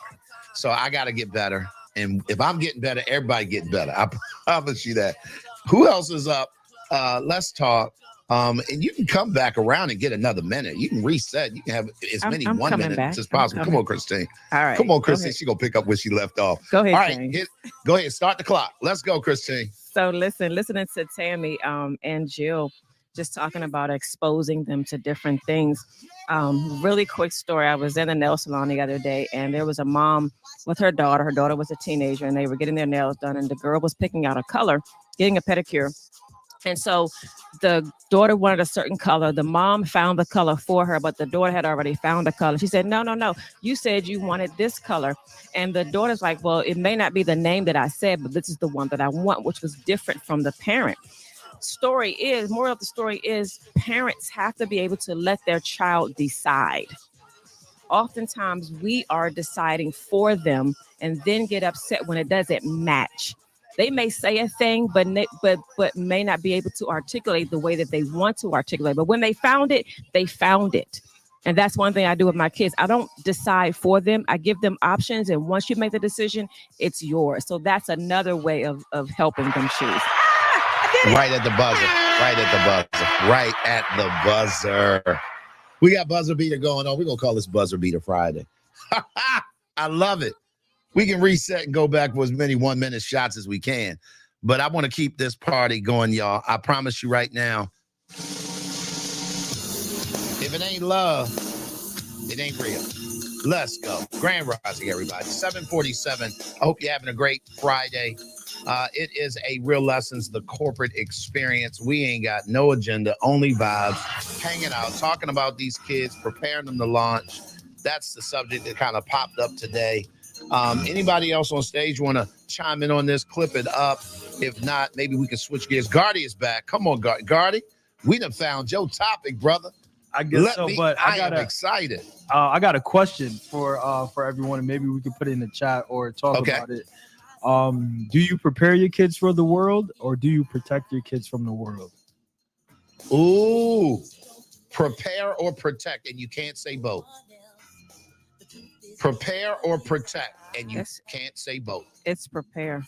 So I got to get better. And if I'm getting better, everybody getting better. I promise you that. Who else is up? Let's talk. And you can come back around and get another minute. You can reset. You can have as many 1 minutes as possible. Come on, Christine. All right. Come on, Christine. She's going to pick up where she left off. Go ahead. All right. Go ahead. Start the clock. Let's go, Christine. So listening to Tammy and Jill just talking about exposing them to different things. Really quick story. I was in a nail salon the other day and there was a mom with her daughter. Her daughter was a teenager and they were getting their nails done and the girl was picking out a color, getting a pedicure. And so the daughter wanted a certain color. The mom found the color for her, but the daughter had already found the color. She said, no. You said you wanted this color. And the daughter's like, well, it may not be the name that I said, but this is the one that I want, which was different from the parent. Moral of the story is parents have to be able to let their child decide. Oftentimes we are deciding for them and then get upset when it doesn't match. They may say a thing, but may not be able to articulate the way that they want to articulate. But when they found it, they found it. And that's one thing I do with my kids. I don't decide for them. I give them options. And once you make the decision, it's yours. So that's another way of helping them choose. Right at the buzzer. Right at the buzzer. Right at the buzzer. We got buzzer beater going on. We're going to call this Buzzer Beater Friday. I love it. We can reset and go back for as many 1 minute shots as we can. But I want to keep this party going, y'all. I promise you right now. If it ain't love, it ain't real. Let's go. Grand Rising, everybody. 747. I hope you're having a great Friday. It is a Real Lessons, the corporate experience. We ain't got no agenda, only vibes, hanging out, talking about these kids, preparing them to launch. That's the subject that kind of popped up today. Anybody else on stage want to chime in on this? Clip it up. If not, maybe we can switch gears. Gardy is back. Come on, Gardy. We done found your topic, brother. I guess but I am excited. I got a question for everyone, and maybe we can put it in the chat or talk about it. Do you prepare your kids for the world, or do you protect your kids from the world? Ooh, prepare or protect, and you can't say both. Prepare or protect, and you can't say both. It's prepare,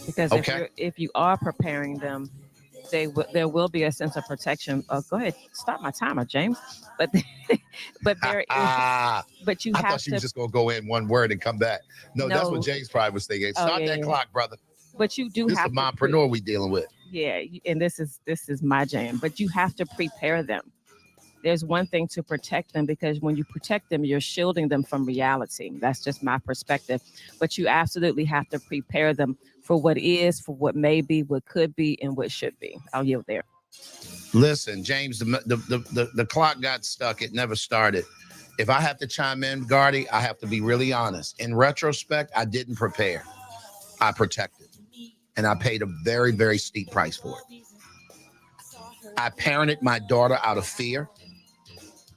because if you are preparing them, there will be a sense of protection. Go ahead, stop my timer, James. But there is, but you have to. I thought you were just gonna go in one word and come back. No, that's what James probably was thinking. Start that clock, brother. But you do this have is a mompreneur we dealing with. Yeah, and this is my jam. But you have to prepare them. There's one thing to protect them, because when you protect them, you're shielding them from reality. That's just my perspective. But you absolutely have to prepare them for what is, for what may be, what could be, and what should be. I'll yield there. Listen, James, the clock got stuck. It never started. If I have to chime in, Gardy, I have to be really honest. In retrospect, I didn't prepare. I protected. And I paid a very, very steep price for it. I parented my daughter out of fear.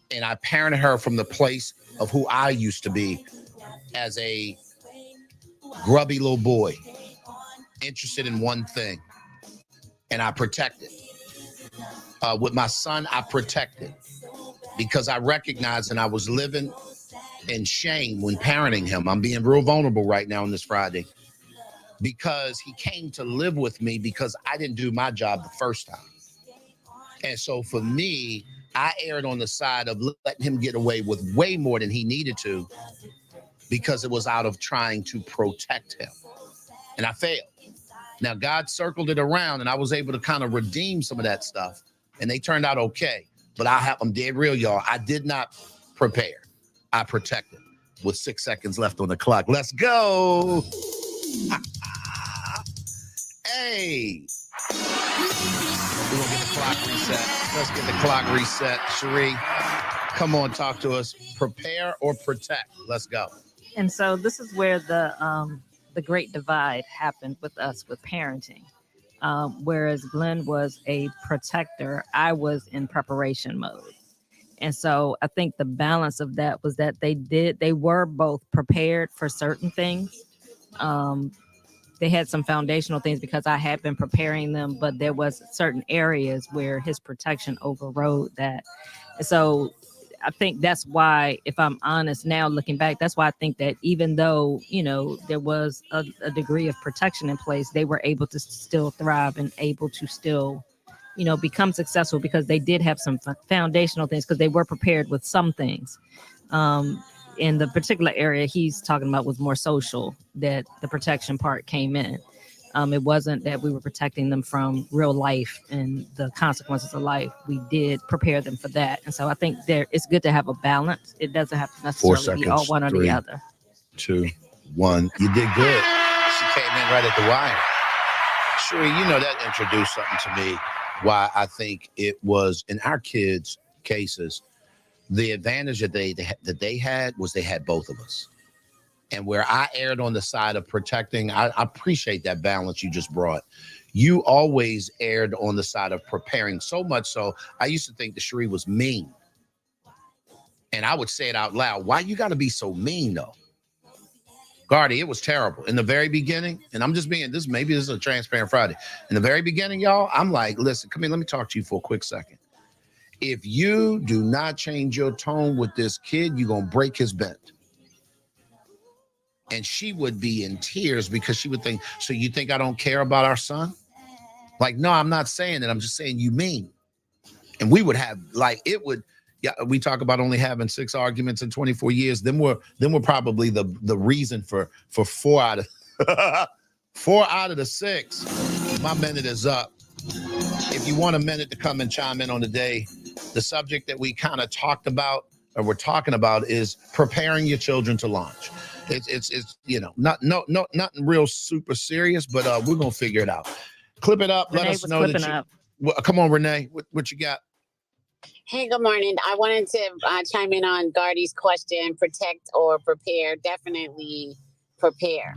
And I parented her from the place of who I used to be as a grubby little boy, interested in one thing. And I protected. With my son, I protected because I recognized, and I was living in shame when parenting him. I'm being real vulnerable right now on this Friday, because he came to live with me because I didn't do my job the first time. And so for me, I erred on the side of letting him get away with way more than he needed to, because it was out of trying to protect him. And I failed. Now, God circled it around, and I was able to kind of redeem some of that stuff, and they turned out okay. But I'm dead real, y'all. I did not prepare. I protected with 6 seconds left on the clock. Let's go. Hey. We're going to get the clock reset. Let's get the clock reset. Cherie, come on, talk to us. Prepare or protect? Let's go. And so this is where the great divide happened with us with parenting. Whereas Glenn was a protector, I was in preparation mode. And so I think the balance of that was that they were both prepared for certain things. They had some foundational things because I had been preparing them, but there was certain areas where his protection overrode that. So I think that's why, if I'm honest now, looking back, that's why I think that even though, there was a degree of protection in place, they were able to still thrive and able to still, become successful, because they did have some foundational things, because they were prepared with some things. In the particular area he's talking about was more social, that the protection part came in. It wasn't that we were protecting them from real life and the consequences of life. We did prepare them for that. And so I think it's good to have a balance. It doesn't have to necessarily be all one or the other. 2, 1. You did good. She came in right at the wire. Cherie, that introduced something to me, why I think it was, in our kids' cases, the advantage that they had was they had both of us. And where I erred on the side of protecting, I appreciate that balance you just brought. You always erred on the side of preparing, so much so I used to think that Cherie was mean. And I would say it out loud. Why you got to be so mean, though? Gardy, it was terrible. In the very beginning, and I'm just being, maybe this is a transparent Friday. In the very beginning, y'all, I'm like, listen, come here, let me talk to you for a quick second. If you do not change your tone with this kid, you're going to break his bent. And she would be in tears because she would think, so you think I don't care about our son? Like, no, I'm not saying that. I'm just saying you mean. And we would have, we talk about only having 6 arguments in 24 years. Then we're probably the reason for 4 out 4 out of the 6. My minute is up. If you want a minute to come and chime in on the day, the subject that we kind of talked about, or we're talking about, is preparing your children to launch. It's nothing real super serious, but we're gonna figure it out. Clip it up. Renee Let us was know clipping that you. up. Well, come on, Renee. What you got? Hey, good morning. I wanted to chime in on Gardy's question, protect or prepare. Definitely prepare.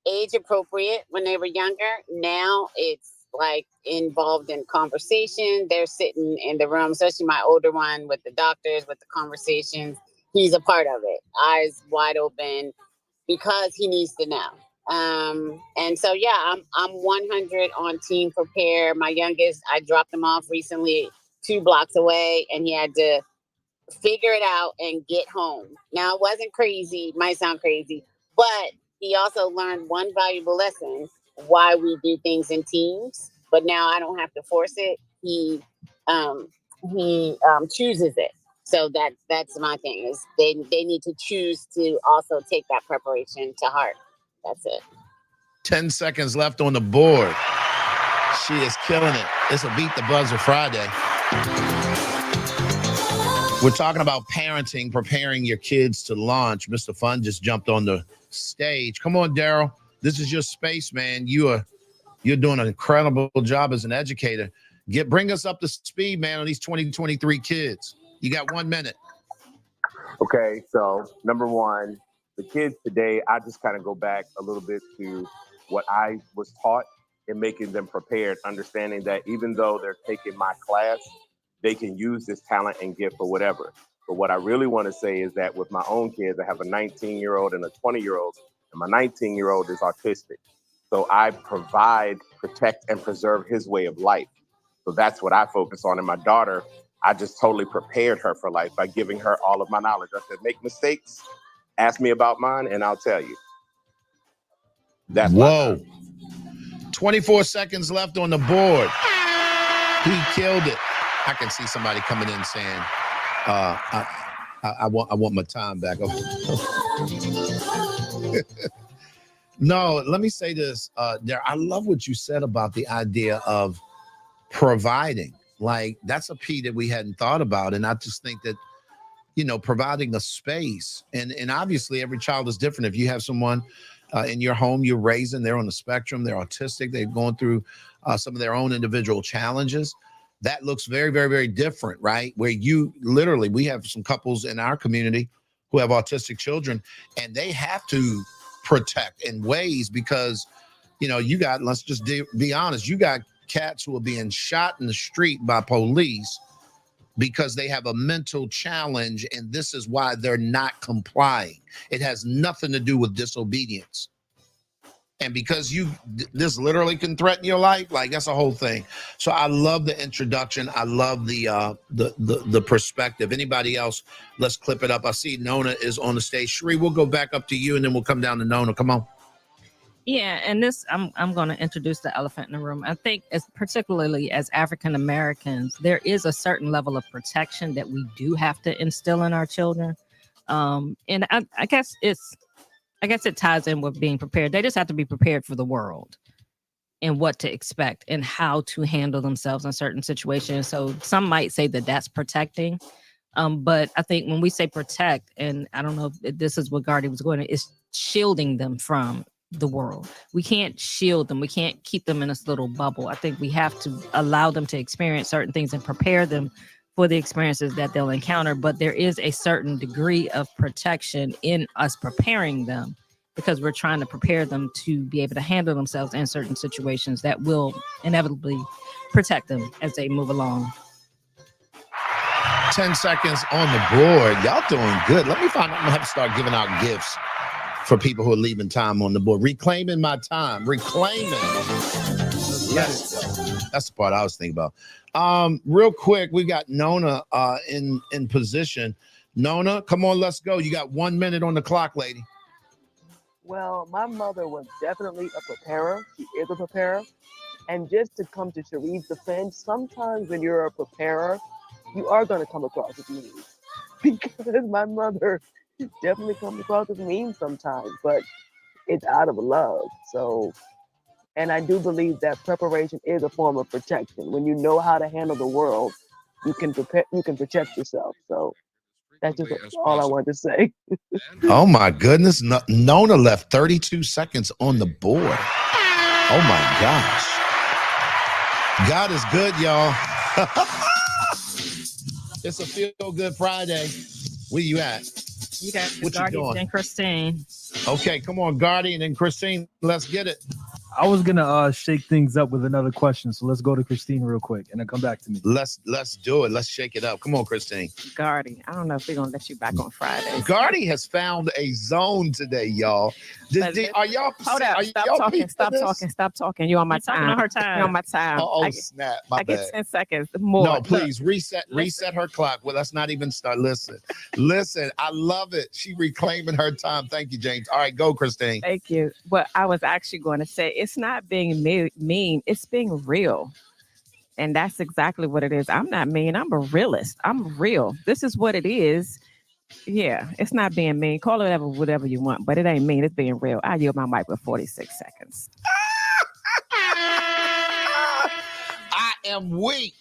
Age appropriate when they were younger. Now it's like involved in conversation. They're sitting in the room, especially my older one, with the doctors, with the conversations. He's a part of it, eyes wide open, because he needs to know. And so, yeah, I'm 100 on team prepare. My youngest, I dropped him off recently 2 blocks away, and he had to figure it out and get home. Now, it wasn't crazy, might sound crazy, but he also learned one valuable lesson: why we do things in teams. But now I don't have to force it. He chooses it. So that's my thing, is they need to choose to also take that preparation to heart. That's it. 10 seconds left on the board. She is killing it. It's a Beat the Buzzer Friday. We're talking about parenting, preparing your kids to launch. Mr. Fun just jumped on the stage. Come on, Daryl. This is your space, man. You're doing an incredible job as an educator. Bring us up to speed, man, on these 2023 kids. You got 1 minute. Okay, so number one, the kids today, I just kind of go back a little bit to what I was taught in making them prepared, understanding that even though they're taking my class, they can use this talent and gift for whatever. But what I really want to say is that with my own kids, I have a 19-year-old and a 20-year-old, and my 19-year-old is autistic. So I provide, protect, and preserve his way of life. So that's what I focus on. And my daughter, I just totally prepared her for life by giving her all of my knowledge. I said, make mistakes, ask me about mine, and I'll tell you. That's whoa. 24 seconds left on the board. He killed it. I can see somebody coming in saying, I want my time back. No, let me say this, there. I love what you said about the idea of providing. Like, that's a P that we hadn't thought about. And I just think that, providing a space, and obviously every child is different. If you have someone in your home you're raising, they're on the spectrum, they're autistic, they've gone through some of their own individual challenges, that looks very, very, very different, right? Where we have some couples in our community who have autistic children, and they have to protect in ways because, let's just be honest, you got cats who are being shot in the street by police because they have a mental challenge, and this is why they're not complying. It has nothing to do with disobedience. And because this literally can threaten your life, like, that's a whole thing. So I love the introduction. I love the perspective. Anybody else? Let's clip it up. I see Nona is on the stage. Sheree, we'll go back up to you, and then we'll come down to Nona. Come on. Yeah, and I'm going to introduce the elephant in the room. I think, particularly as African Americans, there is a certain level of protection that we do have to instill in our children. And I guess it ties in with being prepared. They just have to be prepared for the world and what to expect and how to handle themselves in certain situations. So some might say that that's protecting. But I think when we say protect, and I don't know if this is what Gardy was going to, is shielding them from the world. We can't shield them. We can't keep them in this little bubble. I think we have to allow them to experience certain things and prepare them for the experiences that they'll encounter. But there is a certain degree of protection in us preparing them, because we're trying to prepare them to be able to handle themselves in certain situations that will inevitably protect them as they move along. 10 seconds on the board. Y'all doing good. Let me find out. I'm gonna have to start giving out gifts for people who are leaving time on the board. Reclaiming my time. Reclaiming. Yes. That's the part I was thinking about. Real quick, we got Nona in position. Nona, come on, let's go. You got 1 minute on the clock, lady. Well, my mother was definitely a preparer. She is a preparer. And just to come to Sheree's defense, sometimes when you're a preparer, you are going to come across as mean. Because my mother definitely comes across as mean sometimes. But it's out of love. So, and I do believe that preparation is a form of protection. When you know how to handle the world, you can prepare, you can protect yourself. So that's just all I wanted to say. Oh my goodness. Nona left 32 seconds on the board. Oh my gosh. God is good, y'all. It's a Feel Good Friday. Where you at? You got What you Guardian doing? and Christine. Okay, come on, Guardian and Christine. Let's get it. I was gonna shake things up with another question, so let's go to Christine real quick, and then come back to me. Let's do it. Let's shake it up. Come on, Christine. Gardy, I don't know if we're gonna let you back on Friday. Gardy has found a zone today, y'all. Are y'all? Hold up! Stop talking! You on my You're talking time? on her time. You on my time? Oh snap! My I get bad. 10 seconds more. No, Look, please reset her clock. Well, let's not even start. Listen. I love it. She reclaiming her time. Thank you, James. All right, go, Christine. Thank you. What I was actually going to say, it's not being mean, it's being real. And that's exactly what it is. I'm not mean. I'm a realist. I'm real. This is what it is. Yeah, it's not being mean. Call it whatever you want, but it ain't mean. It's being real. I yield my mic with 46 seconds. I am weak.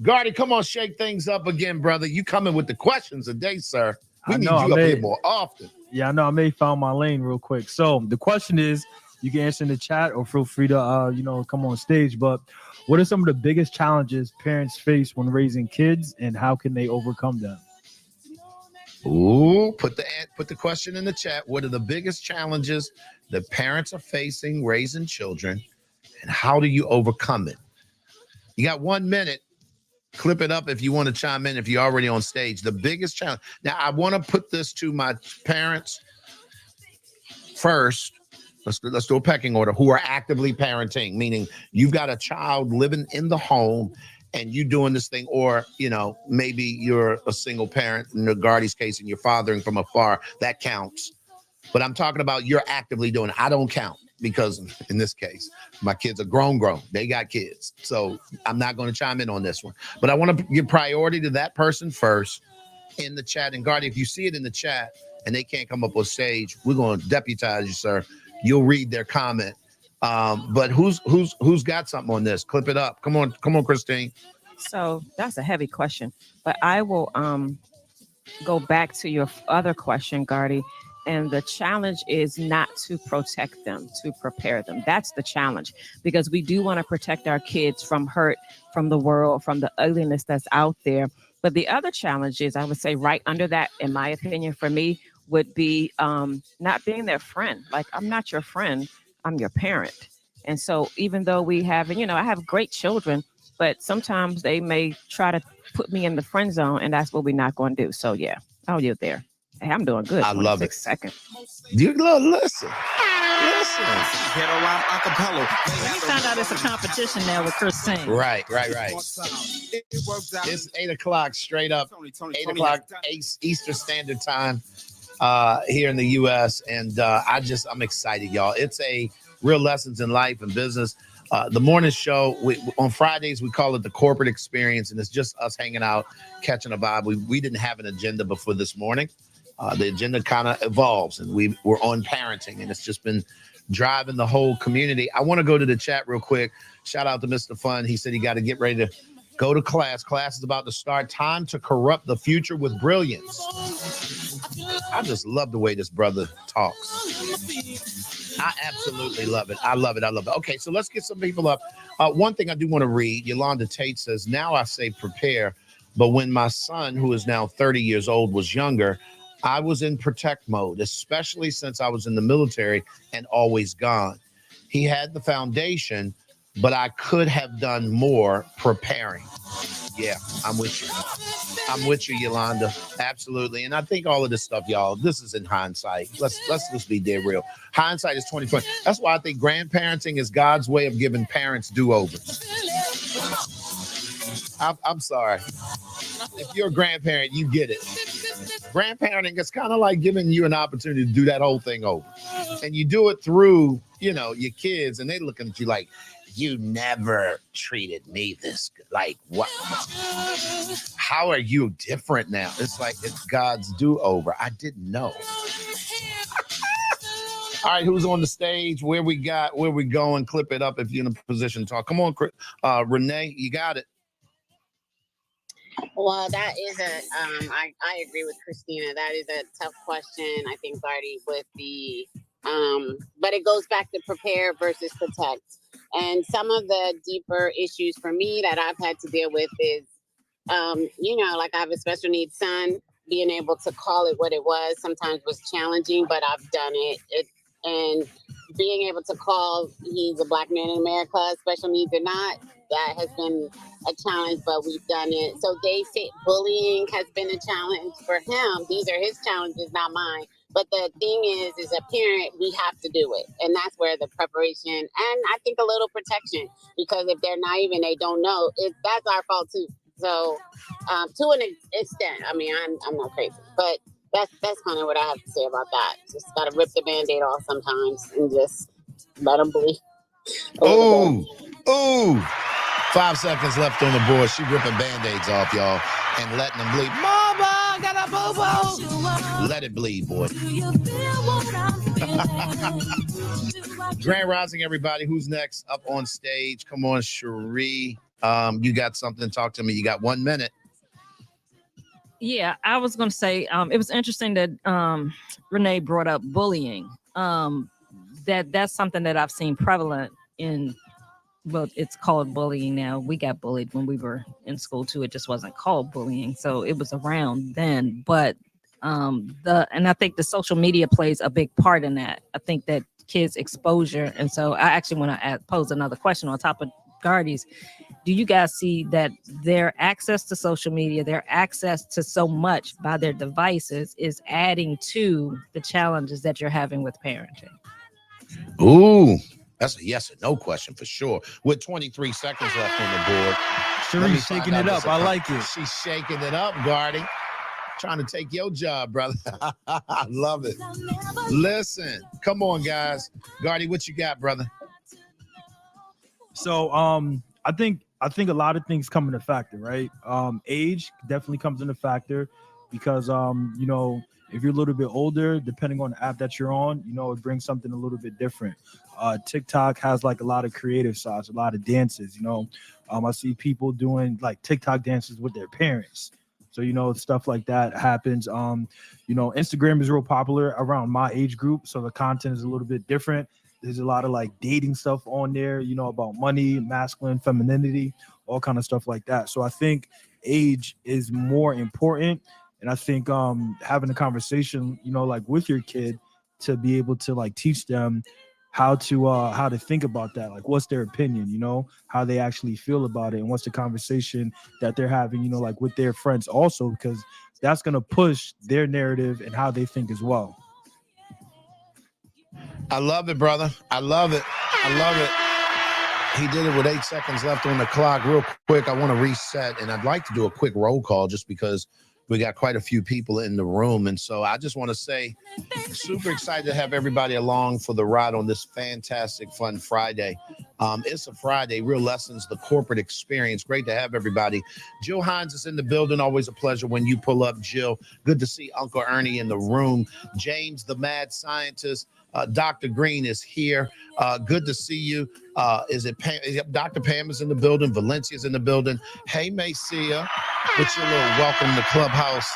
Gardy, come on, shake things up again, brother. You coming with the questions today, sir. We need you up here more often. Yeah, I know. I may found my lane real quick. So the question is, you can answer in the chat or feel free to, come on stage. But what are some of the biggest challenges parents face when raising kids, and how can they overcome them? Ooh, put the question in the chat. What are the biggest challenges that parents are facing raising children, and how do you overcome it? You got 1 minute. Clip it up if you want to chime in, if you're already on stage. The biggest challenge. Now, I want to put this to my parents first. Let's do a pecking order. Who are actively parenting, meaning you've got a child living in the home and you doing this thing, or, maybe you're a single parent in the Gardy's case and you're fathering from afar. That counts. But I'm talking about you're actively doing it. I don't count because in this case, my kids are grown. They got kids. So I'm not going to chime in on this one. But I want to give priority to that person first in the chat. And Gardy, if you see it in the chat and they can't come up on stage, we're going to deputize you, sir. You'll read their comment. But who's got something on this? Clip it up. Come on, Christine. So that's a heavy question, but I will go back to your other question, Gardy. And the challenge is not to protect them, to prepare them. That's the challenge, because we do want to protect our kids from hurt, from the world, from the ugliness that's out there. But the other challenge is, I would say, right under that, in my opinion, for me, would be not being their friend. Like, I'm not your friend, I'm your parent. And so even though we have, I have great children, but sometimes they may try to put me in the friend zone, and that's what we're not going to do. So yeah, I'll yield there. Hey, I'm doing good. I love it. Seconds. Listen. You found out it's a competition now with Christine. Right. It's 8 o'clock straight up. 8 o'clock Eastern Standard Time here in the U.S. And I'm excited, y'all. It's a real lessons in life and business. The morning show, on Fridays, we call it the corporate experience, and it's just us hanging out, catching a vibe. We didn't have an agenda before this morning. The agenda kind of evolves, and we're on parenting, and it's just been driving the whole community. I want to go to the chat real quick. Shout out to Mr. Fun. He said he got to get ready to go to class. Class is about to start. Time to corrupt the future with brilliance. I just love the way this brother talks. I absolutely love it. I love it. Okay, so let's get some people up. One thing I do want to read, Yolanda Tate says, now I say prepare, but when my son, who is now 30 years old, was younger, I was in protect mode, especially since I was in the military and always gone. He had the foundation, but I could have done more preparing. Yeah, I'm with you. I'm with you, Yolanda. Absolutely. And I think all of this stuff, y'all, this is in hindsight. Let's just be dead real. Hindsight is 2020. That's why I think grandparenting is God's way of giving parents do-overs. I'm sorry. If you're a grandparent, you get it. Grandparenting is kind of like giving you an opportunity to do that whole thing over. And you do it through, your kids, and they looking at you like, you never treated me this good. Like, what? How are you different now? It's like it's God's do-over. I didn't know. All right, who's on the stage? Where we going? Clip it up if you're in a position to talk. Come on, Renee, you got it. Well, that is I agree with Christina. That is a tough question. I think, Gardy, with the, but it goes back to prepare versus protect. And some of the deeper issues for me that I've had to deal with is, like I have a special needs son. Being able to call it what it was sometimes was challenging, but I've done it. And being able to call he's a Black man in America, special needs or not, that has been a challenge, but we've done it. So they say bullying has been a challenge for him. These are his challenges, not mine. But the thing is, as a parent, we have to do it. And that's where the preparation and I think a little protection, because if they're naive and they don't know, that's our fault too. So to an extent, I mean, I'm not crazy, but that's kind of what I have to say about that. Just got to rip the Band-Aid off sometimes and just let them bleed. Ooh. 5 seconds left on the board. She ripping Band-Aids off, y'all, and letting them bleed. Mama, got a boo-boo. Let it bleed, boy. Grand Rising, everybody. Who's next up on stage? Come on, Cherie. You got something? Talk to me. You got 1 minute. Yeah, I was going to say it was interesting that Renee brought up bullying. That's something that I've seen prevalent in. Well, it's called bullying now. We got bullied when we were in school too. It just wasn't called bullying, so it was around then. But and I think the social media plays a big part in that. I think that kids' exposure, and so I actually want to pose another question on top of Gardy's. Do you guys see that their access to social media, their access to so much by their devices is adding to the challenges that you're having with parenting? Ooh, that's a yes or no question for sure. With 23 seconds left on the board. Cherie's shaking it up. I like it. She's shaking it up, Gardy. Trying to take your job, brother. I love it. Listen, come on, guys. Gardy, what you got, brother? So I think a lot of things come into factor, right? Age definitely comes into factor because if you're a little bit older, depending on the app that you're on, it brings something a little bit different. TikTok has like a lot of creative sides, a lot of dances, I see people doing like TikTok dances with their parents. So, stuff like that happens. Instagram is real popular around my age group. So the content is a little bit different. There's a lot of like dating stuff on there, about money, masculine, femininity, all kind of stuff like that. So I think age is more important. And I think having a conversation, like with your kid to be able to like teach them how to think about that. Like what's their opinion, how they actually feel about it. And what's the conversation that they're having, like with their friends also, because that's going to push their narrative and how they think as well. I love it, brother. I love it. He did it with 8 seconds left on the clock. Real quick, I want to reset, and I'd like to do a quick roll call just because we got quite a few people in the room. And so I just want to say, super excited to have everybody along for the ride on this fantastic, fun Friday. It's a Friday, Real Lessons, the corporate experience. Great to have everybody. Jill Hines is in the building. Always a pleasure when you pull up, Jill. Good to see Uncle Ernie in the room. James, the mad scientist. Dr. Green is here. Good to see you. Is it Pam? Dr. Pam is in the building. Valencia's in the building. Hey, Macia, put your little welcome to Clubhouse.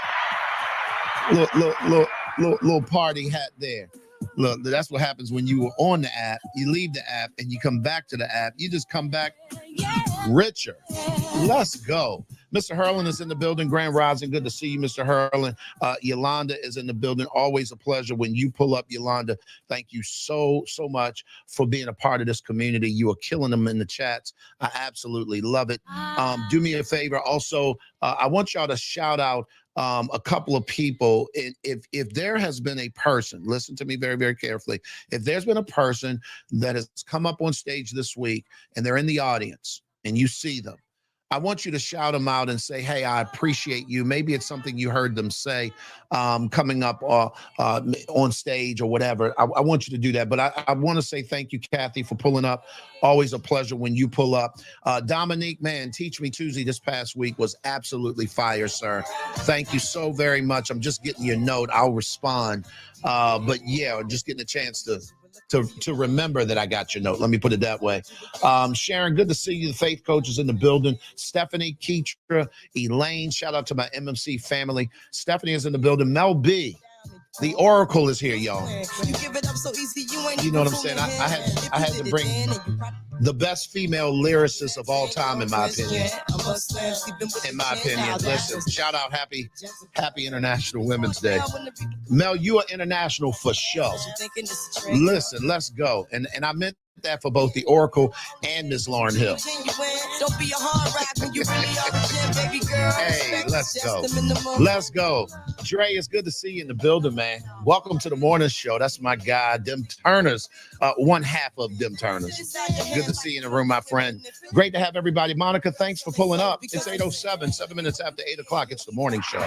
Little party hat there. Look, that's what happens when you were on the app. You leave the app and you come back to the app. You just come back richer. Let's go. Mr. Hurlin is in the building. Grand Rising. Good to see you, Mr. Hurlin. Yolanda is in the building. Always a pleasure when you pull up, Yolanda. Thank you so much for being a part of this community. You are killing them in the chats. I absolutely love it. Do me a favor. Also, I want y'all to shout out a couple of people. If there has been a person, listen to me very, very carefully. If there's been a person that has come up on stage this week and they're in the audience and you see them, I want you to shout them out and say, hey, I appreciate you. Maybe it's something you heard them say coming up on stage or whatever. I want you to do that. But I want to say thank you, Kathy, for pulling up. Always a pleasure when you pull up. Dominique, man, Teach Me Tuesday this past week was absolutely fire, sir. Thank you so very much. I'm just getting your note. I'll respond. But yeah, just getting a chance to to remember that I got your note. Let me put it that way. Sharon, good to see you. The faith coach is in the building. Stephanie, Keitra, Elaine, shout out to my MMC family. Stephanie is in the building. Mel B, the Oracle is here, y'all. You know what I'm saying? I had to bring the best female lyricist of all time, in my opinion. In my opinion. Listen, shout out happy International Women's Day. Mel, you are international for sure. Listen, let's go. And I meant that for both the Oracle and Ms. Lauryn Hill. Hey, let's go. Let's go. Dre, it's good to see you in the building, man. Welcome to the morning show. That's my guy, Dem Turners, one half of Dem Turners. Good to see you in the room, my friend. Great to have everybody. Monica, thanks for pulling up. It's 8:07, 7 minutes after 8 o'clock. It's the morning show.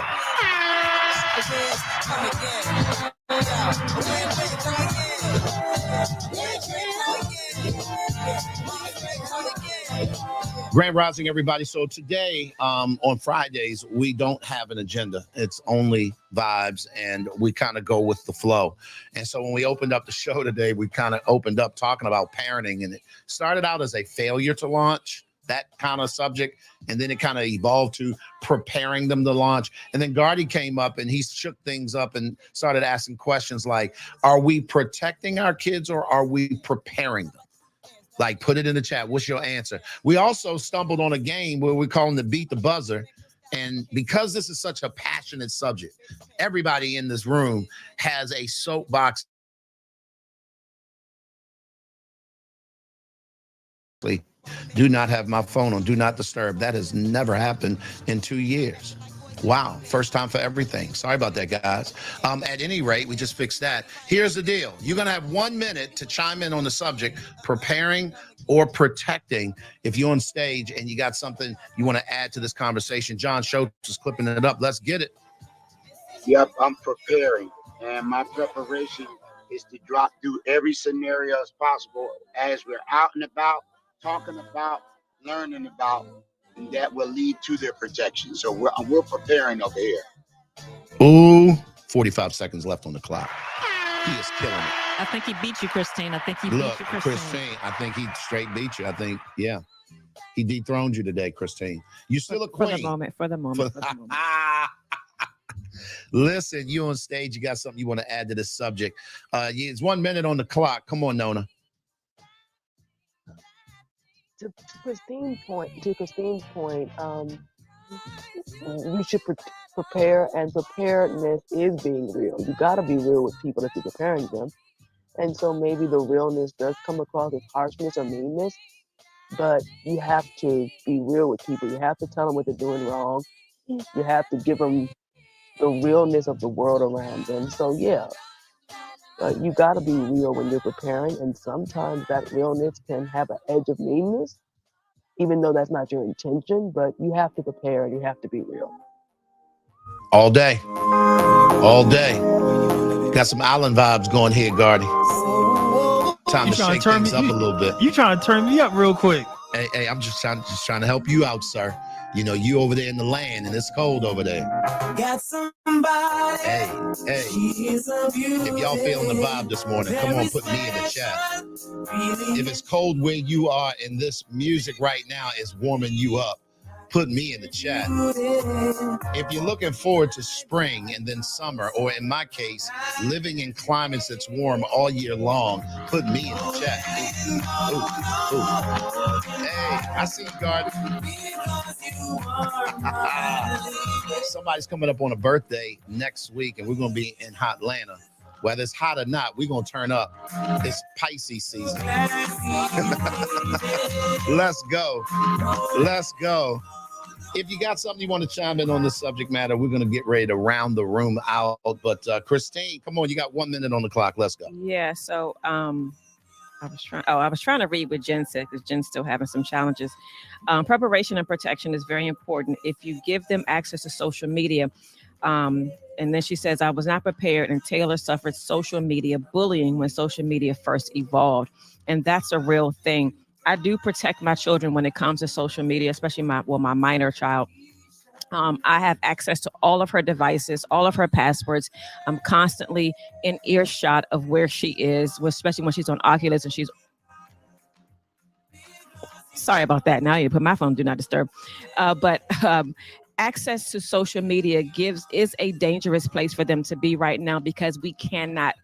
Grand Rising, everybody. So today, on Fridays, we don't have an agenda. It's only vibes, and we kind of go with the flow. And so when we opened up the show today, we kind of opened up talking about parenting, and it started out as a failure to launch, that kind of subject, and then it kind of evolved to preparing them to launch. And then Gardy came up and he shook things up and started asking questions like, are we protecting our kids or are we preparing them? Like, put it in the chat. What's your answer? We also stumbled on a game where we're calling the Beat the Buzzer. And because this is such a passionate subject, everybody in this room has a soapbox. Do not have my phone on Do Not Disturb. That has never happened in 2 years. Wow. First time for everything. Sorry about that, guys. At any rate, we just fixed that. Here's the deal. You're going to have 1 minute to chime in on the subject, preparing or protecting. If you're on stage and you got something you want to add to this conversation, John Schultz is clipping it up. Let's get it. Yep, I'm preparing. And my preparation is to drop through every scenario as possible as we're out and about, talking about, learning about, and that will lead to their protection. So we're preparing over here. Ooh, 45 seconds left on the clock. He is killing it. I think he beat you, Christine. I think he Look, beat you, Christine. I think he straight beat you. I think, yeah. He dethroned you today, Christine. You still a queen. For the moment. Listen, you on stage, you got something you want to add to this subject. It's 1 minute on the clock. Come on, Nona. To Christine's point, we should prepare, and preparedness is being real. You got to be real with people if you're preparing them. And so maybe the realness does come across as harshness or meanness, but you have to be real with people. You have to tell them what they're doing wrong. You have to give them the realness of the world around them. So yeah, you got to be real when you're preparing, and sometimes that realness can have an edge of meanness, even though that's not your intention, but you have to prepare and you have to be real. All day. Got some island vibes going here, Gardy. Time to shake things up a little bit. You trying to turn me up real quick. Hey, I'm just trying to help you out, sir. You know, you over there in the land and it's cold over there. Got somebody. Hey. If y'all feeling the vibe this morning, come on, put me in the chat. If it's cold where you are and this music right now is warming you up, put me in the chat. If you're looking forward to spring and then summer, or in my case, living in climates that's warm all year long, put me in the chat. Ooh. Hey, I see you, Garden. Somebody's coming up on a birthday next week, and we're going to be in Hotlanta. Whether it's hot or not, we're going to turn up. It's Pisces season. Let's go. If you got something you want to chime in on this subject matter, we're going to get ready to round the room out. But Christine, come on, you got 1 minute on the clock. Let's go. Yeah, so I was trying to read what Jen said, because Jen's still having some challenges. Preparation and protection is very important. If you give them access to social media, and then she says, I was not prepared, and Taylor suffered social media bullying when social media first evolved. And that's a real thing. I do protect my children when it comes to social media, especially my minor child. I have access to all of her devices, all of her passwords. I'm constantly in earshot of where she is, especially when she's on Oculus and she's. Sorry about that. Now I need to put my phone on do not disturb. But access to social media is a dangerous place for them to be right now because we cannot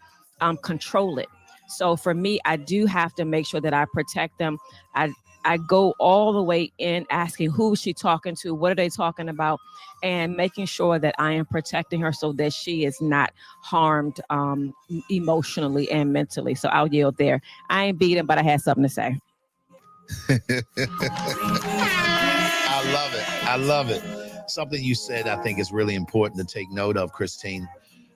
control it. So for me, I do have to make sure that I protect them. I go all the way in asking who is she talking to, what are they talking about, and making sure that I am protecting her so that she is not harmed emotionally and mentally. So I'll yield there. I ain't beating, but I had something to say. I love it. I love it. Something you said I think is really important to take note of, Christine.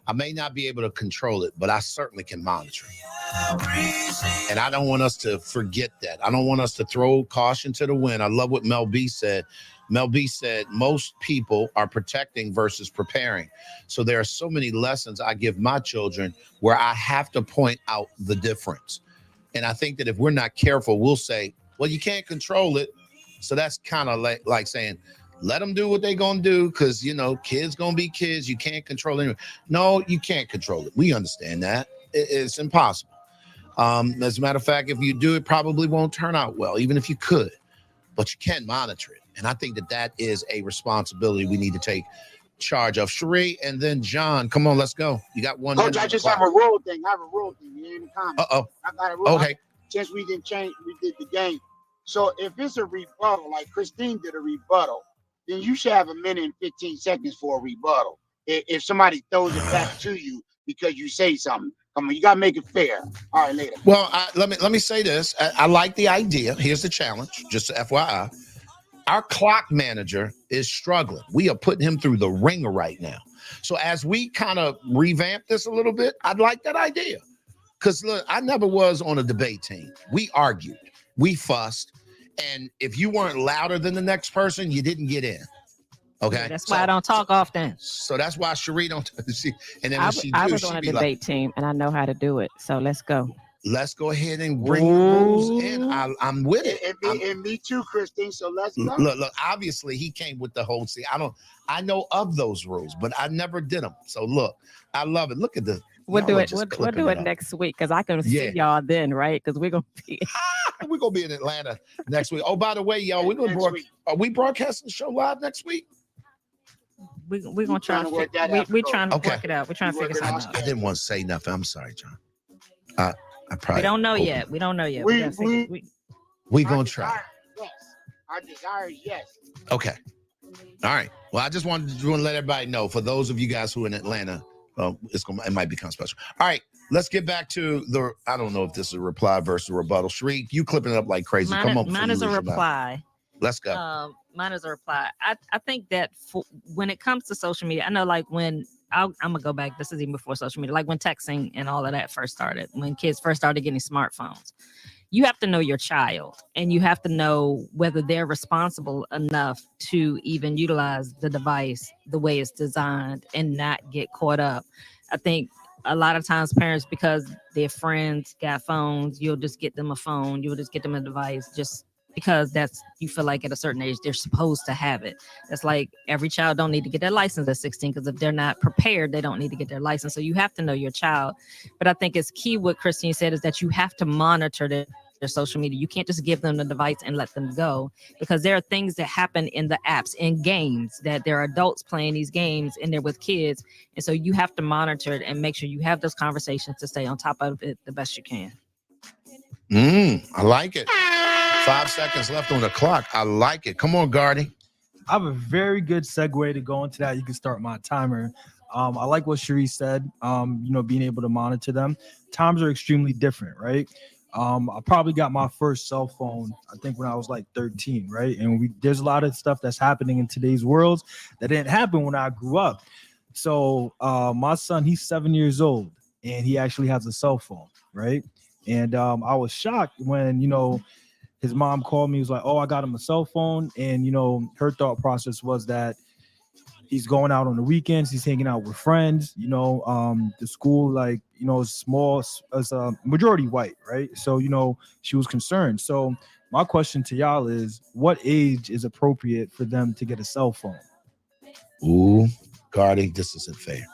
I may not be able to control it, but I certainly can monitor it. And I don't want us to forget that. I don't want us to throw caution to the wind. I love what Mel B said. Mel B said most people are protecting versus preparing. So there are so many lessons I give my children where I have to point out the difference. And I think that if we're not careful, we'll say, well, you can't control it. So that's kind of like saying, let them do what they're going to do because, you know, kids going to be kids. You can't control it. No, you can't control it. We understand that. It's impossible. As a matter of fact, if you do, it probably won't turn out well, even if you could. But you can monitor it. And I think that is a responsibility we need to take charge of. Sheree and then John, come on, let's go. You got 1 minute. Coach, I just have a rule thing. I have a rule thing. You in the comments. Uh-oh. I got a rule. Okay. Since we did the game. So if it's a rebuttal, like Christine did a rebuttal, then you should have 1 minute and 15 seconds for a rebuttal. If somebody throws it back to you because you say something, come on, you gotta make it fair. All right, later. Well, let me say this. I like the idea. Here's the challenge, just FYI. Our clock manager is struggling. We are putting him through the ringer right now. So as we kind of revamp this a little bit, I'd like that idea. Because look, I never was on a debate team. We argued, we fussed, and if you weren't louder than the next person, you didn't get in. Okay, that's why I don't talk often. So that's why Sheree don't see. And then I was on a debate team, and I know how to do it. So let's go. Let's go ahead and bring the rules in. I'm with it. And me too, Christine. So let's go. Look. Obviously, he came with the whole. See, I know of those rules, but I never did them. So look, I love it. Look at the. We'll do it. We'll do it next week because I can see y'all then, right? Because we're gonna be in Atlanta next week. Oh, by the way, y'all, we're gonna are we broadcasting the show live next week? We're gonna try to work that out. We're trying to work it out. We're trying to figure something out. I didn't want to say nothing. I'm sorry, John. I probably we don't know yet. We don't know yet. We gonna try. Yes. Our desire is yes. Okay. All right. Well, I just wanted to let everybody know. For those of you guys who are in Atlanta, it might become special. All right. Let's get back to the. I don't know if this is a reply versus a rebuttal. Sheree, you clipping it up like crazy. Come on. Mine is a reply. Let's go. Mine is a reply. I think that when it comes to social media, I know like when I'm gonna go back. This is even before social media, like when texting and all of that first started, when kids first started getting smartphones. You have to know your child and you have to know whether they're responsible enough to even utilize the device the way it's designed and not get caught up. I think a lot of times parents, because their friends got phones, you'll just get them a phone, you'll just get them a device just because you feel like at a certain age they're supposed to have it. That's like every child don't need to get their license at 16 because if they're not prepared, they don't need to get their license. So you have to know your child. But I think it's key what Christine said is that you have to monitor their social media. You can't just give them the device and let them go because there are things that happen in the apps, in games, that there are adults playing these games and they're with kids. And so you have to monitor it and make sure you have those conversations to stay on top of it the best you can. I like it. 5 seconds left on the clock. I like it. Come on, Gardy. I have a very good segue to go into that. You can start my timer. I like what Sheree said, being able to monitor them. Times are extremely different, right? I probably got my first cell phone, I think when I was like 13, right? And there's a lot of stuff that's happening in today's world that didn't happen when I grew up. So my son, he's 7 years old and he actually has a cell phone, right? And I was shocked when, his mom called me. He was like, oh, I got him a cell phone. And, her thought process was that he's going out on the weekends. He's hanging out with friends. The school, is small, as a majority white, right? So, she was concerned. So my question to y'all is, what age is appropriate for them to get a cell phone? Ooh, Gardy, this isn't fair.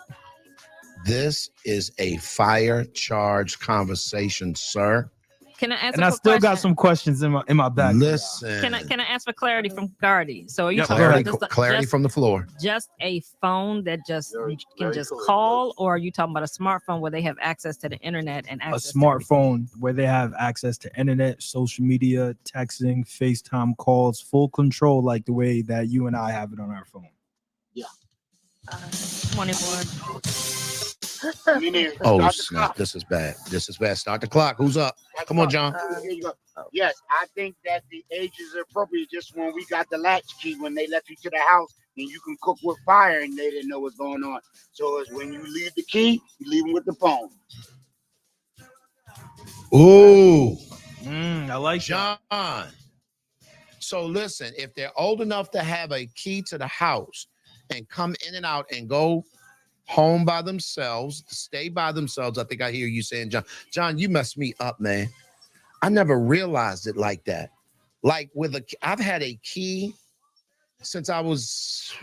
This is a fire charge conversation, sir. Can I ask? And I still got some questions in my back. Listen. Can I ask for clarity from Gardy? So are you Yep, talking go about clarity from the floor. just a phone that just you can just call, or are you talking about a smartphone where they have access to the internet and A access smartphone where they have access to internet, social media, texting, FaceTime calls, full control, like the way that you and I have it on our phone. Yeah. 24. Oh, snap. This is bad. This is bad. Start the clock. Who's up? Come on, John. Here you go. Yes, I think that the age is appropriate just when we got the latch key, when they let you to the house and you can cook with fire and they didn't know what's going on. So it's when you leave the key, you leave them with the phone. Ooh. I like John. So listen, if they're old enough to have a key to the house and come in and out and go home by themselves, stay by themselves. I think I hear you saying, John, you messed me up, man. I never realized it like that. Like I've had a key since I was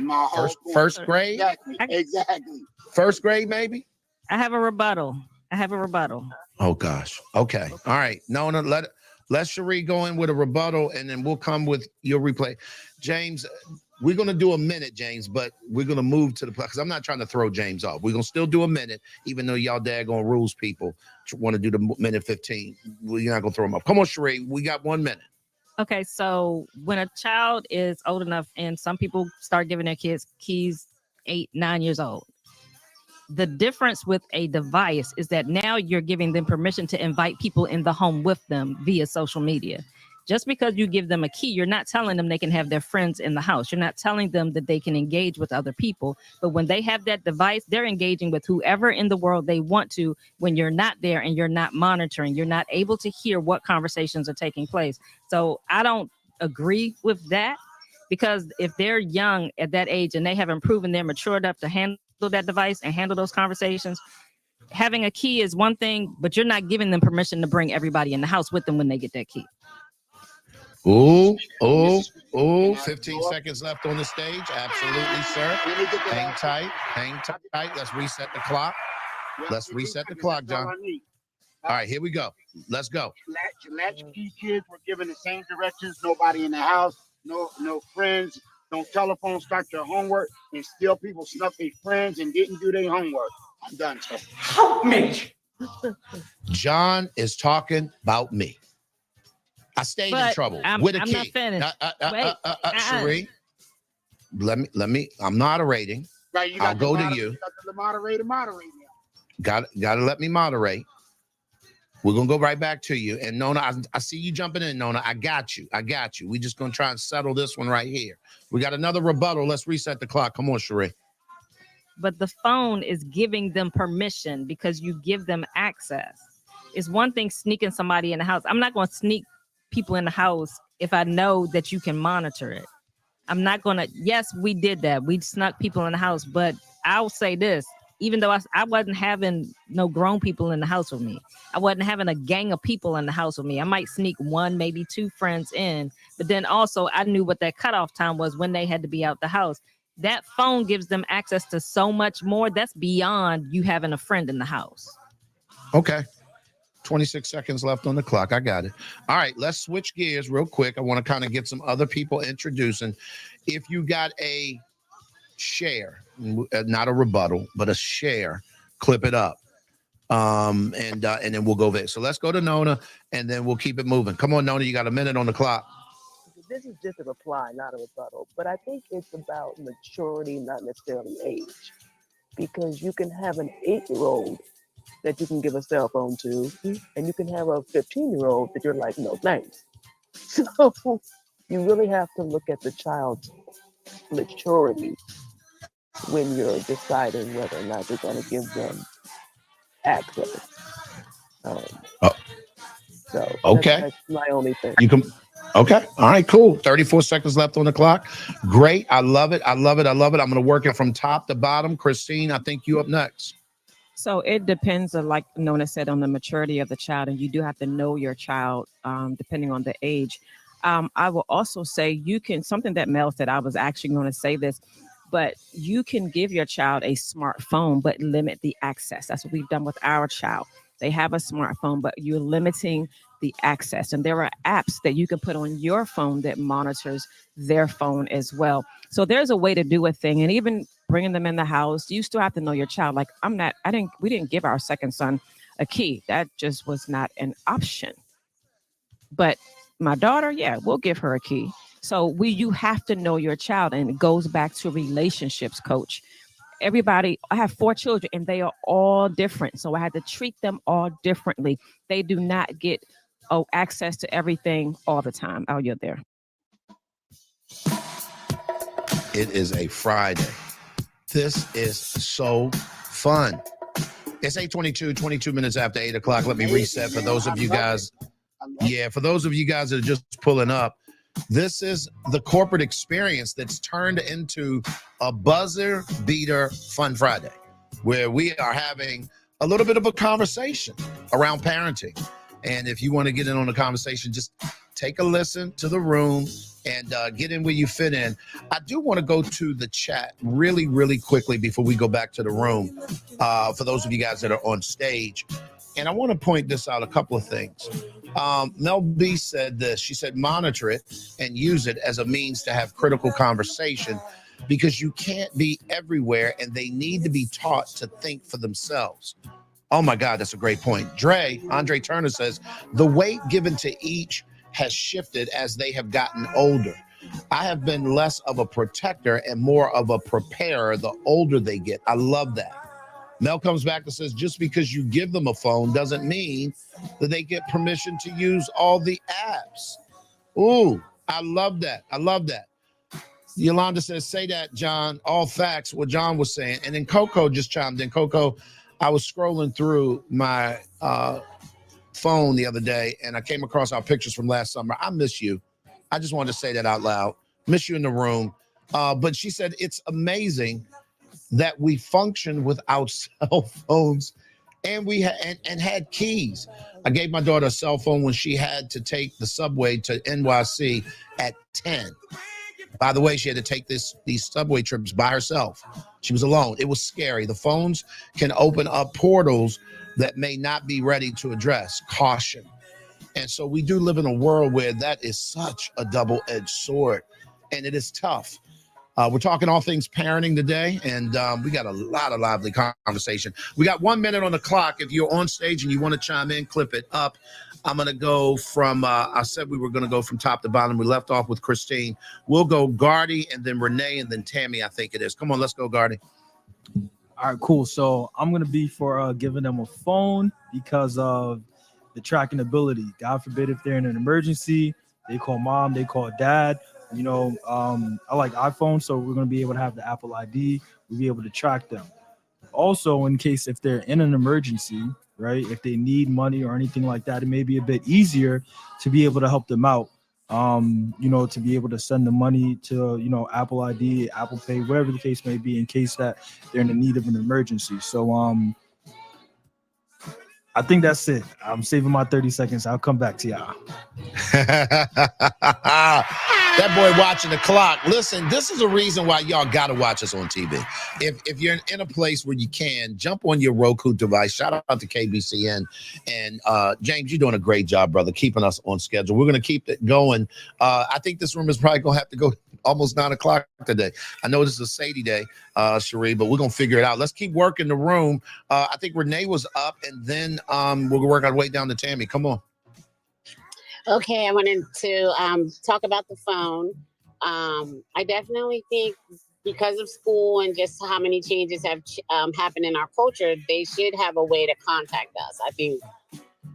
first grade. Exactly. First grade, maybe. I have a rebuttal. Oh gosh. Okay. All right. Nona, let Cherie go in with a rebuttal, and then we'll come with your replay. James, we're going to do a minute, James, but we're going to move to the because I'm not trying to throw James off. We're going to still do a minute, even though y'all daggone rules people want to do the minute 15. We're not going to throw them off. Come on, Cherie. We got 1 minute. Okay, so when a child is old enough, and some people start giving their kids keys 8, 9 years old, the difference with a device is that now you're giving them permission to invite people in the home with them via social media. Just because you give them a key, you're not telling them they can have their friends in the house. You're not telling them that they can engage with other people. But when they have that device, they're engaging with whoever in the world they want to when you're not there and you're not monitoring. You're not able to hear what conversations are taking place. So I don't agree with that, because if they're young at that age and they haven't proven they're mature enough to handle that device and handle those conversations, having a key is one thing, but you're not giving them permission to bring everybody in the house with them when they get that key. Ooh, 15 seconds left on the stage. Absolutely, sir. Hang tight. Let's reset the clock. John. All right, here we go. Let's go. Latchkey kids were given the same directions. Nobody in the house, no friends, no telephone, start your homework, and still people snuck their friends and didn't do their homework. I'm done, sir. Help me. John is talking about me. I stayed in trouble with a key. Not finished. Cherie, let me. I'm moderating. Right, I'll go to you. The moderator now. Got to let me moderate. We're gonna go right back to you. And Nona, I see you jumping in, Nona. I got you. We're just gonna try and settle this one right here. We got another rebuttal. Let's reset the clock. Come on, Cherie. But the phone is giving them permission because you give them access. It's one thing sneaking somebody in the house. I'm not going to sneak people in the house if I know that you can monitor it. I'm not going to. Yes, we did that. We snuck people in the house. But I'll say this. Even though I wasn't having no grown people in the house with me, I wasn't having a gang of people in the house with me. I might sneak 1, maybe 2 friends in. But then also I knew what that cutoff time was when they had to be out the house. That phone gives them access to so much more. That's beyond you having a friend in the house. Okay. 26 seconds left on the clock. I got it. All right, let's switch gears real quick. I want to kind of get some other people introducing. If you got a share, not a rebuttal, but a share, clip it up. And then we'll go there. So let's go to Nona, and then we'll keep it moving. Come on, Nona, you got a minute on the clock. This is just a reply, not a rebuttal. But I think it's about maturity, not necessarily age. Because you can have an 8-year-old that you can give a cell phone to, and you can have a 15-year-old that you're like, no, thanks. So you really have to look at the child's maturity when you're deciding whether or not you're going to give them access. So okay, that's my only thing. You can. Okay. All right, cool. 34 seconds left on the clock. Great. I love it. I'm going to work it from top to bottom. Christine, I think you up next. So it depends, like Nona said, on the maturity of the child, and you do have to know your child depending on the age. I will also say something that Mel said, I was actually going to say this. But you can give your child a smartphone, but limit the access. That's what we've done with our child. They have a smartphone, but you're limiting the access. And there are apps that you can put on your phone that monitors their phone as well. So there's a way to do a thing. And even bringing them in the house, you still have to know your child. Like we didn't give our second son a key. That just was not an option. But my daughter, yeah, we'll give her a key. So you have to know your child, and it goes back to relationships, coach. I have 4 children and they are all different. So I had to treat them all differently. They do not get access to everything all the time. Oh, you're there. It is a Friday. This is so fun. It's 8:22, 22 minutes after 8 o'clock. Let me reset for those of you guys. Yeah, for those of you guys that are just pulling up. This is the corporate experience that's turned into a buzzer beater Fun Friday, where we are having a little bit of a conversation around parenting. And if you want to get in on the conversation, just take a listen to the room and get in where you fit in. I do want to go to the chat really, really quickly before we go back to the room for those of you guys that are on stage. And I want to point this out, a couple of things. Mel B said this. She said, monitor it and use it as a means to have critical conversation, because you can't be everywhere and they need to be taught to think for themselves. Oh my God, that's a great point. Andre Turner says, the weight given to each has shifted as they have gotten older. I have been less of a protector and more of a preparer the older they get. I love that. Mel comes back and says, just because you give them a phone doesn't mean that they get permission to use all the apps. Ooh, I love that. I love that. Yolanda says, say that, John. All facts, what John was saying. And then Coco just chimed in. Coco, I was scrolling through my phone the other day, and I came across our pictures from last summer. I miss you. I just wanted to say that out loud. Miss you in the room. But she said, it's amazing that we function without cell phones, and we had keys. I gave my daughter a cell phone when she had to take the subway to NYC at 10. By the way, she had to take these subway trips by herself. She was alone. It was scary. The phones can open up portals that may not be ready to address. Caution. And so we do live in a world where that is such a double-edged sword, and it is tough. We're talking all things parenting today, and we got a lot of lively conversation. We got 1 minute on the clock. If you're on stage and you want to chime in, clip it up. I'm going to go from, I said we were going to go from top to bottom. We left off with Christine. We'll go Gardy and then Renee and then Tammy, I think it is. Come on, let's go, Gardy. All right, cool. So I'm going to be for giving them a phone because of the tracking ability. God forbid if they're in an emergency, they call mom, they call dad. You know, I like iPhone, so we're going to be able to have the Apple ID. We'll be able to track them. Also, in case if they're in an emergency, right, if they need money or anything like that, it may be a bit easier to be able to help them out, you know, to be able to send the money to, you know, Apple ID, Apple Pay, whatever the case may be, in case that they're in the need of an emergency. So I think that's it. I'm saving my 30 seconds. I'll come back to y'all. That boy watching the clock. Listen, this is a reason why y'all got to watch us on TV. If you're in a place where you can, jump on your Roku device. Shout out to KBCN. And James, you're doing a great job, brother, keeping us on schedule. We're going to keep it going. I think this room is probably going to have to go almost 9 o'clock today. I know this is a Sadie day, Cherie, but we're going to figure it out. Let's keep working the room. I think Renee was up, and then we're going to work our way down to Tammy. Come on. Okay, I wanted to talk about the phone. I definitely think because of school and just how many changes have happened in our culture, they should have a way to contact us. I think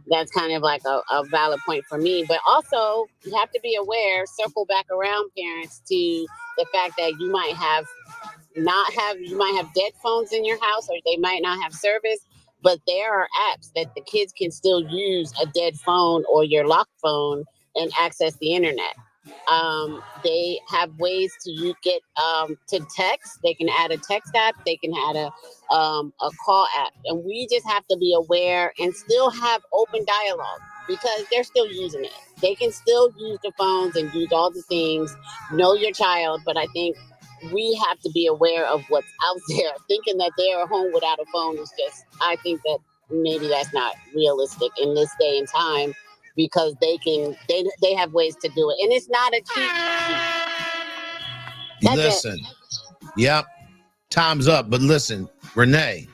that's kind of like a valid point for me. But also, you have to be aware, circle back around, parents, to the fact that you might have dead phones in your house, or they might not have service. But there are apps that the kids can still use a dead phone or your locked phone and access the internet. They have ways to get to text. They can add a text app. They can add a call app. And we just have to be aware and still have open dialogue, because they're still using it. They can still use the phones and use all the things. Know your child. But I think we have to be aware of what's out there. Thinking that they're home without a phone is just, I think that maybe that's not realistic in this day and time, because they have ways to do it. And it's not a cheat. Listen, yep, time's up. But listen, Renee,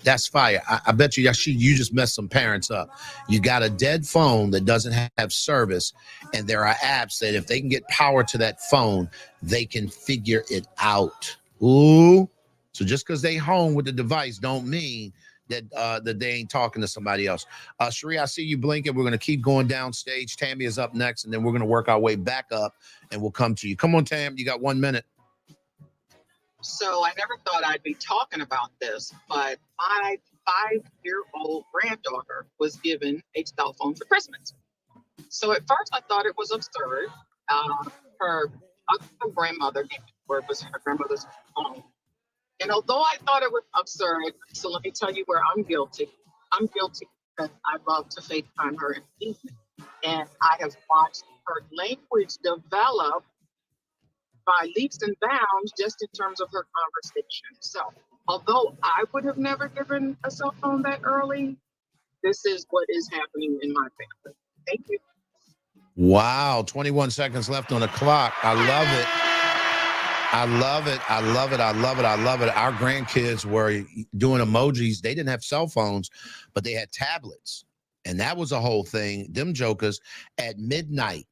that's fire. I bet you just messed some parents up. You got a dead phone that doesn't have service, and there are apps that if they can get power to that phone, they can figure it out. Ooh. So just because they home with the device don't mean that they ain't talking to somebody else. Sheree, I see you blinking. We're going to keep going downstage. Tammy is up next, and then we're going to work our way back up, and we'll come to you. Come on, Tam. You got 1 minute. So I never thought I'd be talking about this, but my 5-year-old granddaughter was given a cell phone for Christmas. So at first I thought it was absurd. Her grandmother gave it for it was her grandmother's phone. And although I thought it was absurd, so let me tell you where I'm guilty. I'm guilty because I love to FaceTime her in the evening. And I have watched her language develop by leaps and bounds just in terms of her conversation. So although I would have never given a cell phone that early, this is what is happening in my family. Thank you. Wow, 21 seconds left on the clock. I love it. I love it. I love it. I love it. I love it. Our grandkids were doing emojis. They didn't have cell phones, but they had tablets. And that was a whole thing. Them jokers at midnight,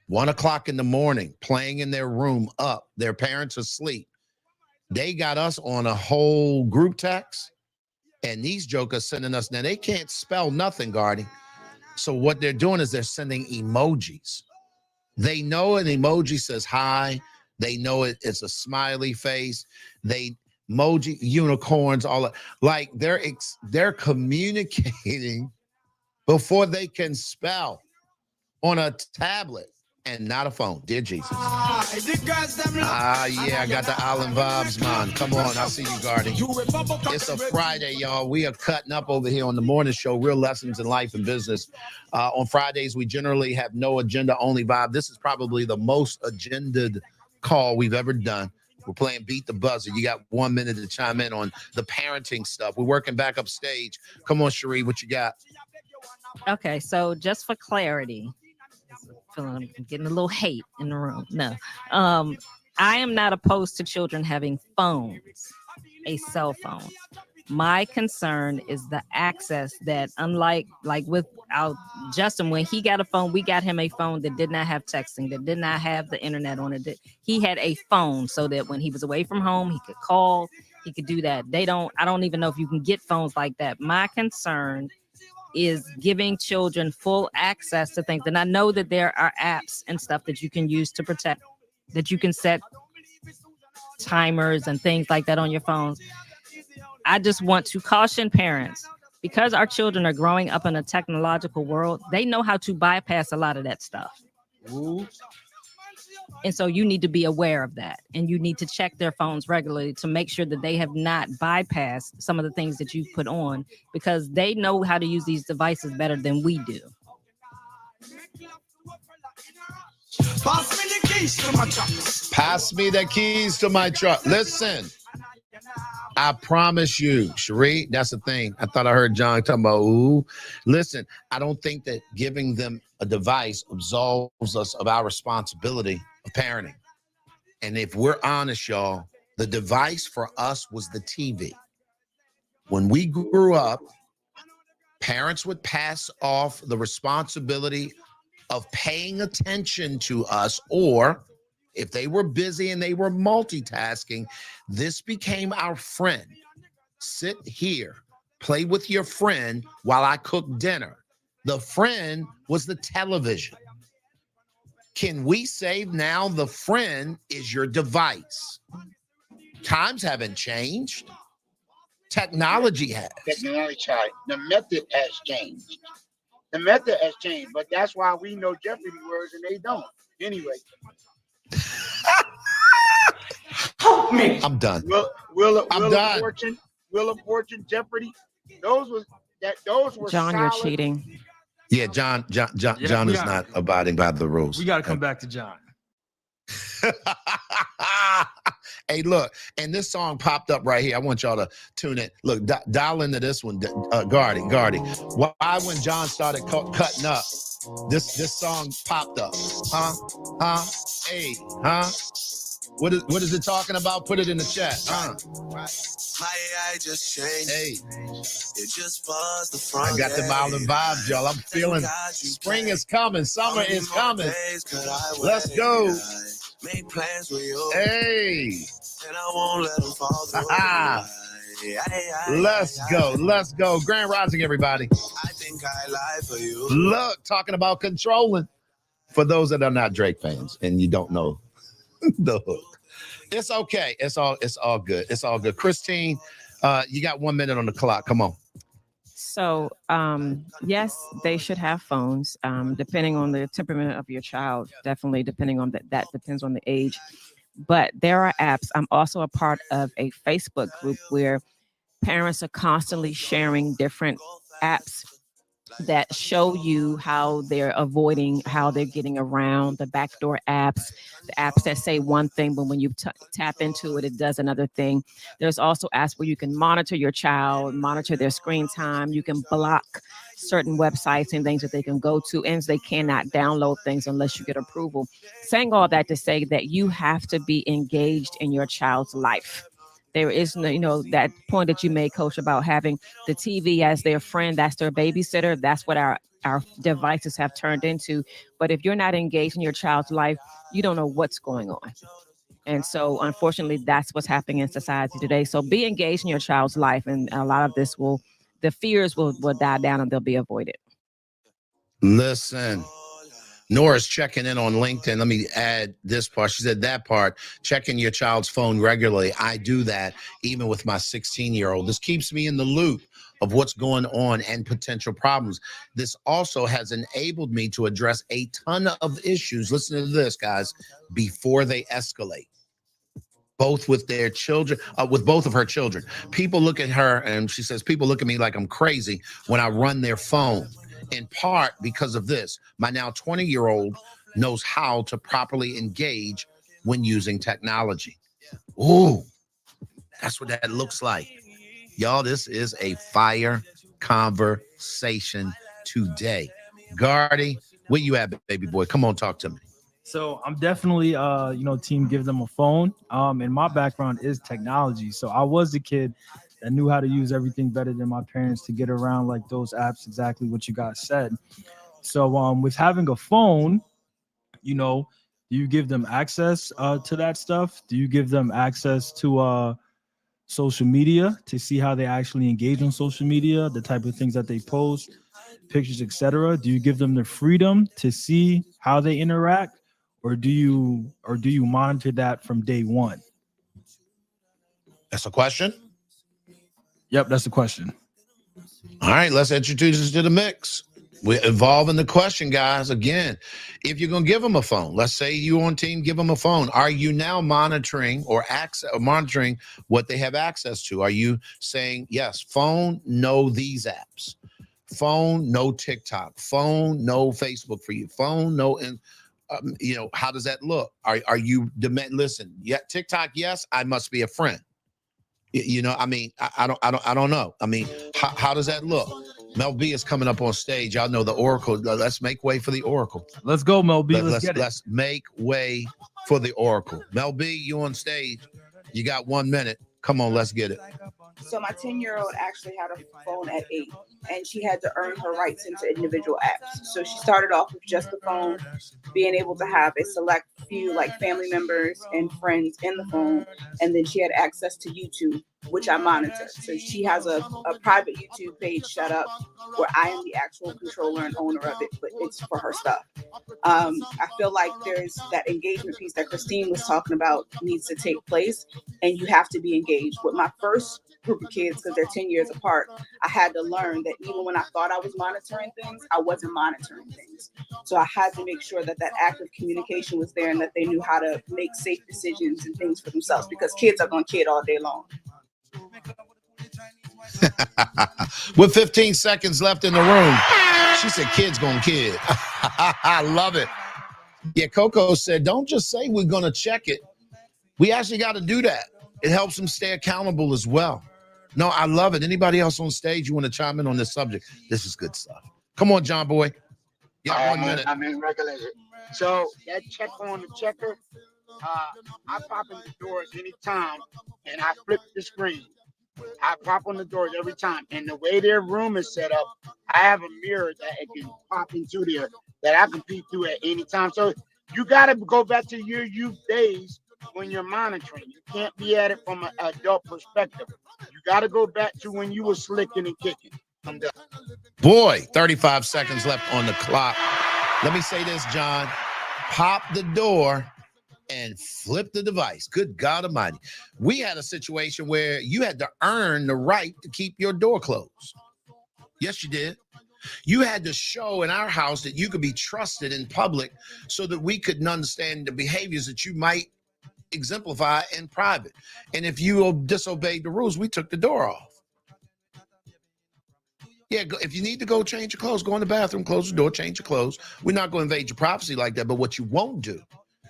1 o'clock in the morning, playing in their room up, their parents asleep. They got us on a whole group text, and these jokers sending us, now they can't spell nothing, Gardy. So what they're doing is they're sending emojis. They know an emoji says hi. They know it's a smiley face. They emoji unicorns, all that. Like they're communicating before they can spell on a tablet and not a phone. Dear Jesus. Yeah, I got the island vibes, man. Come on, I see you, Gardy. It's a Friday, y'all. We are cutting up over here on the morning show, Real Lessons in Life and Business. On Fridays, we generally have no agenda, only vibe. This is probably the most agendaed call we've ever done. We're playing Beat the Buzzer. You got 1 minute to chime in on the parenting stuff. We're working back upstage. Come on, Sheree, what you got? Okay, so just for clarity, I'm getting a little hate in the room. No, I am not opposed to children having phones, a cell phone. My concern is the access that, unlike with Justin, when he got a phone, we got him a phone that did not have texting, that did not have the internet on it. He had a phone so that when he was away from home, he could call, he could do that. I don't even know if you can get phones like that. My concern is giving children full access to things. And I know that there are apps and stuff that you can use to protect, that you can set timers and things like that on your phones. I just want to caution parents, because our children are growing up in a technological world, they know how to bypass a lot of that stuff. Ooh. And so you need to be aware of that. And you need to check their phones regularly to make sure that they have not bypassed some of the things that you put on, because they know how to use these devices better than we do. Pass me the keys to my truck. Pass me the keys to my truck. Listen, I promise you, Sheree, that's the thing. I thought I heard John talking about, ooh. Listen, I don't think that giving them a device absolves us of our responsibility of parenting. And if we're honest, y'all, the device for us was the TV. When we grew up, parents would pass off the responsibility of paying attention to us, or if they were busy and they were multitasking, this became our friend. Sit here, play with your friend while I cook dinner. The friend was the television. Can we say now the friend is your device? Times haven't changed. Technology has. The method has changed. The method has changed, but that's why we know Jeopardy words and they don't. Anyway. Help me. I'm done. Wheel of Fortune, Jeopardy. Those were John, solid. you're cheating. Yeah, John is not abiding by the rules. We got to come back to John. Hey, look, and this song popped up right here. I want y'all to tune in. Look, dial into this one, Gardy. Why when John started cutting up, this song popped up? Huh? Hey, huh? What is it talking about? Put it in the chat. My AI just changed. Hey, it just buzzed the front. I got the Island vibes, y'all. I'm feeling spring is coming, summer is coming. Let's go. Make plans with you. Hey, and I won't let them fall through. Let's go. Grand Rising, everybody. I think I lie for you. Look, talking about controlling. For those that are not Drake fans and you don't know the hook, it's okay. It's all good. It's all good. Christine, you got 1 minute on the clock. Come on. So, yes, they should have phones, depending on the temperament of your child. Definitely depending on that depends on the age. But there are apps. I'm also a part of a Facebook group where parents are constantly sharing different apps that show you how they're avoiding, how they're getting around the backdoor apps, the apps that say one thing, but when you tap into it, it does another thing. There's also apps where you can monitor your child, monitor their screen time. You can block certain websites and things that they can go to, and they cannot download things unless you get approval. Saying all that to say that you have to be engaged in your child's life. There is no, that point that you made, Coach, about having the TV as their friend, that's their babysitter. That's what our devices have turned into. But if you're not engaged in your child's life, you don't know what's going on. And so, unfortunately, that's what's happening in society today. So be engaged in your child's life, and a lot of this the fears will die down and they'll be avoided. Listen. Nora's checking in on LinkedIn. Let me add this part. She said that part, checking your child's phone regularly. I do that even with my 16-year-old. This keeps me in the loop of what's going on and potential problems. This also has enabled me to address a ton of issues. Listen to this, guys, before they escalate. Both with their children, with both of her children. People look at her and she says, people look at me like I'm crazy when I run their phone. In part because of this, my now 20-year-old knows how to properly engage when using technology. Ooh, that's what that looks like. Y'all, this is a fire conversation today. Gardy, where you at, baby boy? Come on, talk to me. So I'm definitely, team give them a phone. And my background is technology. So I was the kid that knew how to use everything better than my parents to get around like those apps, exactly what you guys said. So with having a phone, do you give them access to that stuff? Do you give them access to social media to see how they actually engage on social media, the type of things that they post, pictures, etc.? Do you give them the freedom to see how they interact, or do you monitor that from day one? That's a question. Yep, that's the question. All right, let's introduce us to the mix. We're evolving the question, guys. Again, if you're going to give them a phone, let's say you on team, give them a phone. Are you now monitoring or monitoring what they have access to? Are you saying, yes, phone, no these apps. Phone, no TikTok. Phone, no Facebook for you. Phone, no, how does that look? Are you listen? Yeah, TikTok, yes, I must be a friend. I don't know. I mean, how does that look? Mel B is coming up on stage. Y'all know the Oracle. Let's make way for the Oracle. Let's go, Mel B. Let's make way for the Oracle. Mel B, you on stage. You got 1 minute. Come on, let's get it. So my 10-year-old actually had a phone at 8, and she had to earn her rights into individual apps. So she started off with just the phone, being able to have a select few like family members and friends in the phone, and then she had access to YouTube, which I monitor. So she has a private YouTube page set up where I am the actual controller and owner of it, but it's for her stuff. I feel like there's that engagement piece that Christine was talking about needs to take place, and you have to be engaged. With my first group of kids, because they're 10 years apart, I had to learn that even when I thought I was monitoring things, I wasn't monitoring things. So I had to make sure that active communication was there and that they knew how to make safe decisions and things for themselves, because kids are going to kid all day long. With 15 seconds left in the room, she said, kids gonna kid. I love it. Yeah, Coco said, don't just say we're gonna check it. We actually got to do that. It helps them stay accountable as well. No, I love it. Anybody else on stage you want to chime in on this subject? This is good stuff. Come on, John Boy. Yeah, 1 minute. I'm in regulation. So that check on the checker, I pop in the doors anytime and I flip the screen. I pop on the doors every time. And the way their room is set up, I have a mirror that it can pop into there that I can peek through at any time. So you got to go back to your youth days when you're monitoring. You can't be at it from an adult perspective. You got to go back to when you were slicking and kicking. I'm done. Boy, 35 seconds left on the clock. Let me say this, John. Pop the door and flip the device. Good God Almighty. We had a situation where you had to earn the right to keep your door closed. Yes, you did. You had to show in our house that you could be trusted in public so that we could understand the behaviors that you might exemplify in private. And if you disobeyed the rules, we took the door off. Yeah, if you need to go change your clothes, go in the bathroom, close the door, change your clothes. We're not going to invade your privacy like that. But what you won't do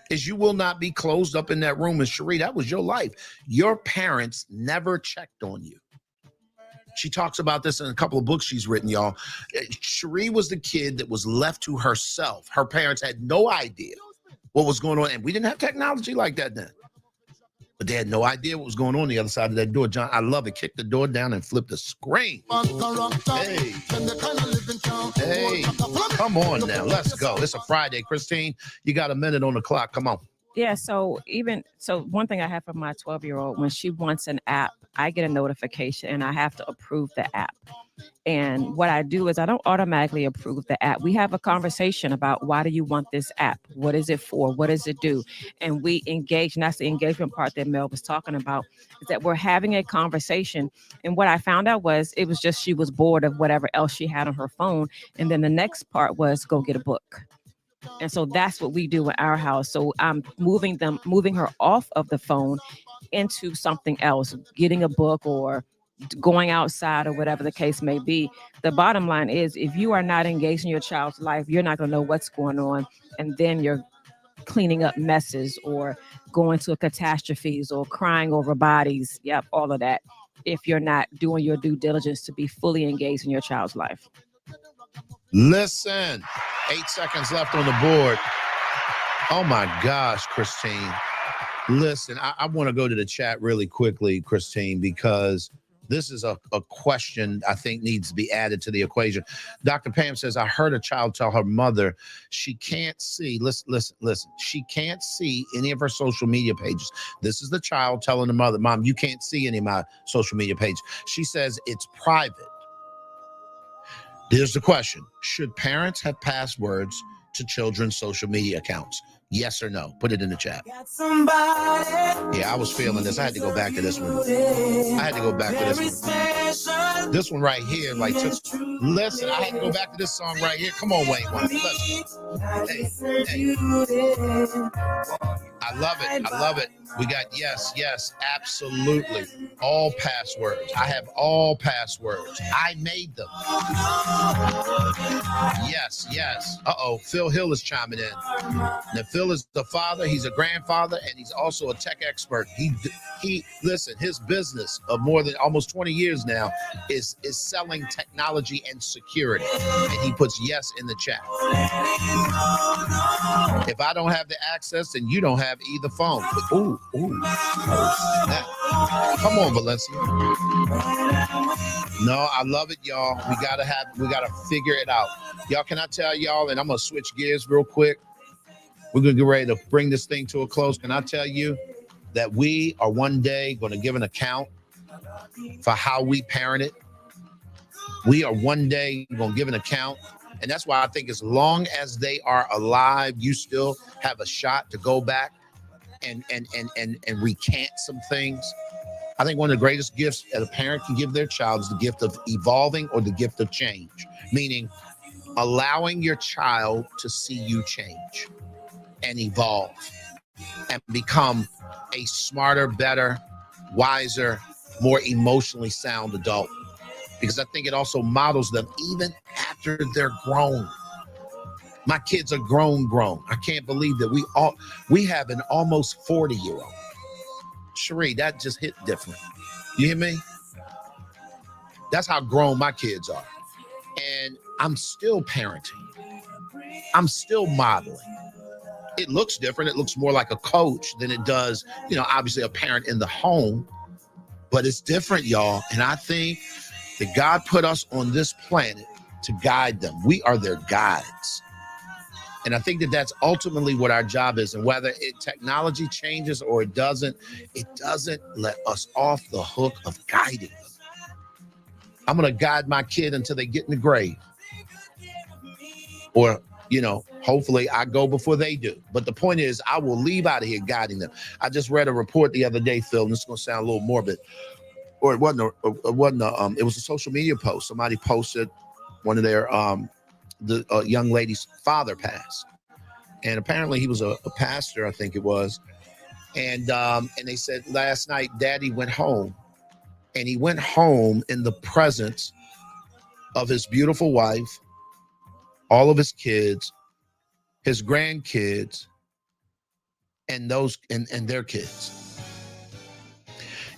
is you will not be closed up in that room. And Cherie, that was your life. Your parents never checked on you. She talks about this in a couple of books she's written, y'all. Cherie was the kid that was left to herself. Her parents had no idea what was going on. And we didn't have technology like that then. But they had no idea what was going on the other side of that door. John, I love it. Kick the door down and flip the screen. Hey, come on now. Let's go. It's a Friday. Christine, you got a minute on the clock. Come on. Yeah, so one thing I have for my 12-year-old, when she wants an app, I get a notification and I have to approve the app. And what I do is I don't automatically approve the app. We have a conversation about, why do you want this app? What is it for? What does it do? And we engage, and that's the engagement part that Mel was talking about, is that we're having a conversation. And what I found out was it was just she was bored of whatever else she had on her phone. And then the next part was go get a book. And so that's what we do in our house. So I'm moving her off of the phone into something else, getting a book or going outside or whatever the case may be. The bottom line is, if you are not engaged in your child's life, you're not going to know what's going on. And then you're cleaning up messes or going to catastrophes or crying over bodies. Yep, all of that. If you're not doing your due diligence to be fully engaged in your child's life. Listen, 8 seconds left on the board. Oh my gosh, Christine. Listen, I want to go to the chat really quickly, Christine, because this is a question I think needs to be added to the equation. Dr. Pam says, I heard a child tell her mother she can't see, listen, she can't see any of her social media pages. This is the child telling the mother, Mom, you can't see any of my social media pages. She says it's private. Here's the question. Should parents have passwords to children's social media accounts? Yes or no? Put it in the chat. Yeah, I was feeling this. I had to go back to this one. This one right here, like, listen, I had to go back to this song right here. Come on, Wayne. Listen. Hey. I love it. We got yes, absolutely. All passwords. I have all passwords. I made them. Yes. Uh-oh, Phil Hill is chiming in. Now, Phil is the father, he's a grandfather, and he's also a tech expert. He listen, his business of more than almost 20 years now is selling technology and security. And he puts yes in the chat. If I don't have the access, then you don't have either phone. Ooh. Come on, Valencia. No, I love it, y'all. We gotta figure it out. Y'all, can I tell y'all, and I'm gonna switch gears real quick. We're gonna get ready to bring this thing to a close. Can I tell you that we are one day gonna give an account for how we parented? We are one day gonna give an account. And that's why I think as long as they are alive, you still have a shot to go back and recant some things. I think one of the greatest gifts that a parent can give their child is the gift of evolving or the gift of change, meaning allowing your child to see you change and evolve and become a smarter, better, wiser, more emotionally sound adult. Because I think it also models them even after they're grown. My kids are grown. I can't believe that we have an almost 40-year-old Cherie, that just hit different. You hear me? That's how grown my kids are. And I'm still parenting. I'm still modeling. It looks different. It looks more like a coach than it does, obviously a parent in the home. But it's different, y'all. And I think that God put us on this planet to guide them. We are their guides. And I think that that's ultimately what our job is. And whether technology changes or it doesn't let us off the hook of guiding them. I'm going to guide my kid until they get in the grave. Or, hopefully I go before they do. But the point is, I will leave out of here guiding them. I just read a report the other day, Phil, and this is going to sound a little morbid. Or it was a social media post. Somebody posted one of their, the young lady's father passed. And apparently he was a pastor, I think it was. And they said last night, Daddy went home. And he went home in the presence of his beautiful wife, all of his kids, his grandkids, and their kids.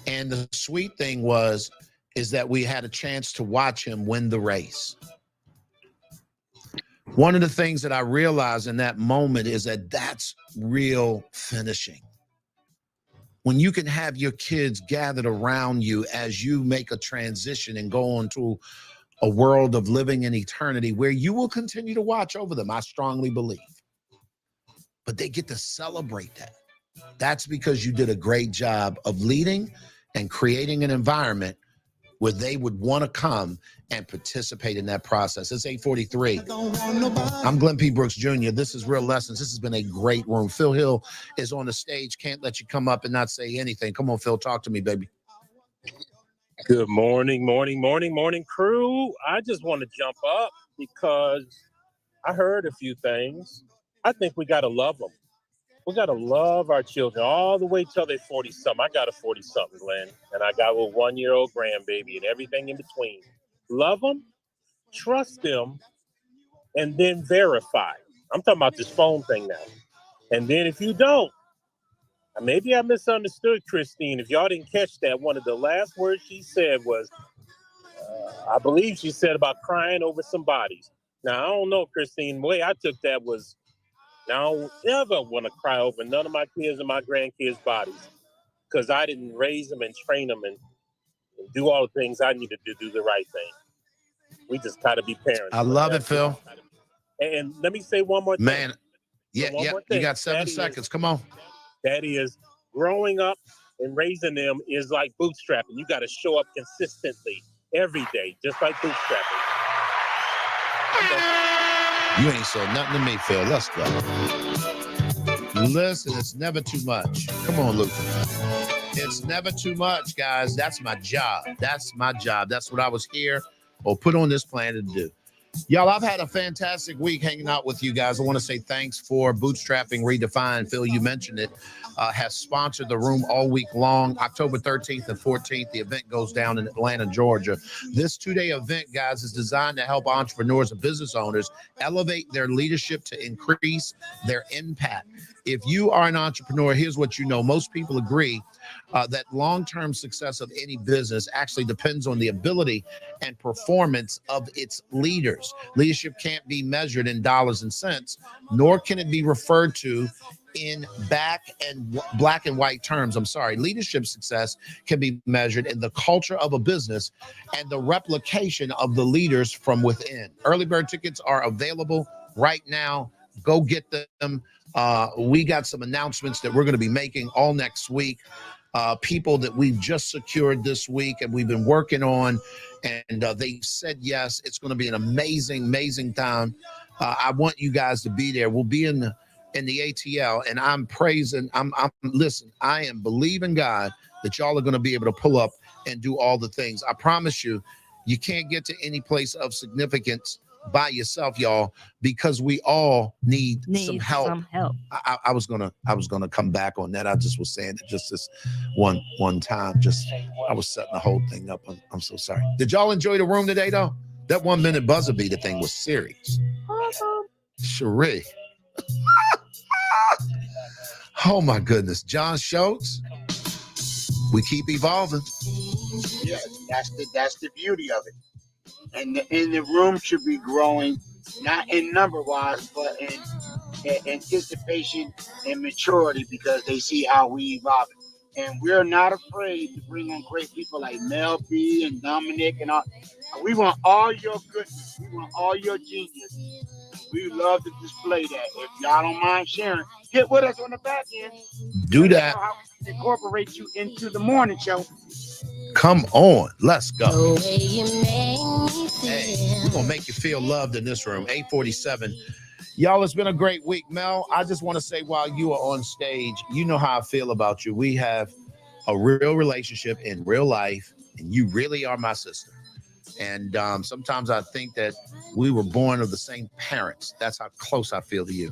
And the sweet thing is that we had a chance to watch him win the race. One of the things that I realized in that moment is that that's real finishing. When you can have your kids gathered around you as you make a transition and go on to a world of living in eternity where you will continue to watch over them, I strongly believe. But they get to celebrate that. That's because you did a great job of leading and creating an environment where they would want to come and participate in that process. It's 8:43. I'm Glenn P. Brooks Jr. This is Real Lessons. This has been a great room. Phil Hill is on the stage. Can't let you come up and not say anything. Come on, Phil, talk to me, baby. Good morning, crew. I just want to jump up because I heard a few things. I think we got to love them. We got to love our children all the way till they're 40-something. I got a 40-something, Glenn, and I got a 1-year-old grandbaby and everything in between. Love them, trust them, and then verify. I'm talking about this phone thing now. And then if you don't, maybe I misunderstood Christine. If y'all didn't catch that, one of the last words she said was, I believe she said about crying over some bodies. Now, I don't know, Christine. The way I took that was, I don't ever want to cry over none of my kids and my grandkids' bodies because I didn't raise them and train them and do all the things I needed to do the right thing. We just got to be parents. I love it, Phil. And let me say one more thing. Man, yeah, you got 7 seconds. Come on. That is, growing up and raising them is like bootstrapping. You got to show up consistently every day, just like bootstrapping. You ain't said nothing to me, Phil. Let's go. Listen, it's never too much. Come on, Luke. It's never too much, guys. That's my job. That's my job. That's what I was here or put on this planet to do. Y'all, I've had a fantastic week hanging out with you guys. I want to say thanks for Bootstrapping Redefined. Phil, you mentioned it, has sponsored the room all week long. October 13th and 14th, the event goes down in Atlanta, Georgia. This 2-day event, guys, is designed to help entrepreneurs and business owners elevate their leadership to increase their impact. If you are an entrepreneur, here's what you know. Most people agree that long-term success of any business actually depends on the ability and performance of its leaders. Leadership can't be measured in dollars and cents, nor can it be referred to in black and white terms. Leadership success can be measured in the culture of a business and the replication of the leaders from within. Early bird tickets are available right now. Go get them. We got some announcements that we're going to be making all next week. People that we've just secured this week and we've been working on, and they said yes. It's going to be an amazing time. I want you guys to be there. We'll be in the ATL, and I'm praising. Listen, I am believing God that y'all are going to be able to pull up and do all the things. I promise you, you can't get to any place of significance by yourself, y'all, because we all need some help. I was gonna come back on that. I just was saying it just this one time. I was setting the whole thing up. I'm so sorry. Did y'all enjoy the room today, though? That 1 minute buzzer beater thing was serious. Awesome. Cherie. Oh my goodness. John Schultz. We keep evolving. Yeah, that's the beauty of it. And the room should be growing, not in number wise, but in anticipation and maturity, because they see how we evolve. And we're not afraid to bring on great people like Mel B and Dominic and all. We want all your goodness. We want all your genius. We love to display that. If y'all don't mind sharing, get with us on the back end. Do that. Incorporate you into the morning show. Come on, let's go. Hey, we're gonna make you feel loved in this room. 847. Y'all, it's been a great week. Mel, I just want to say, while you are on stage, you know how I feel about you. We have a real relationship in real life, and you really are my sister. And sometimes I think that we were born of the same parents. That's how close I feel to you.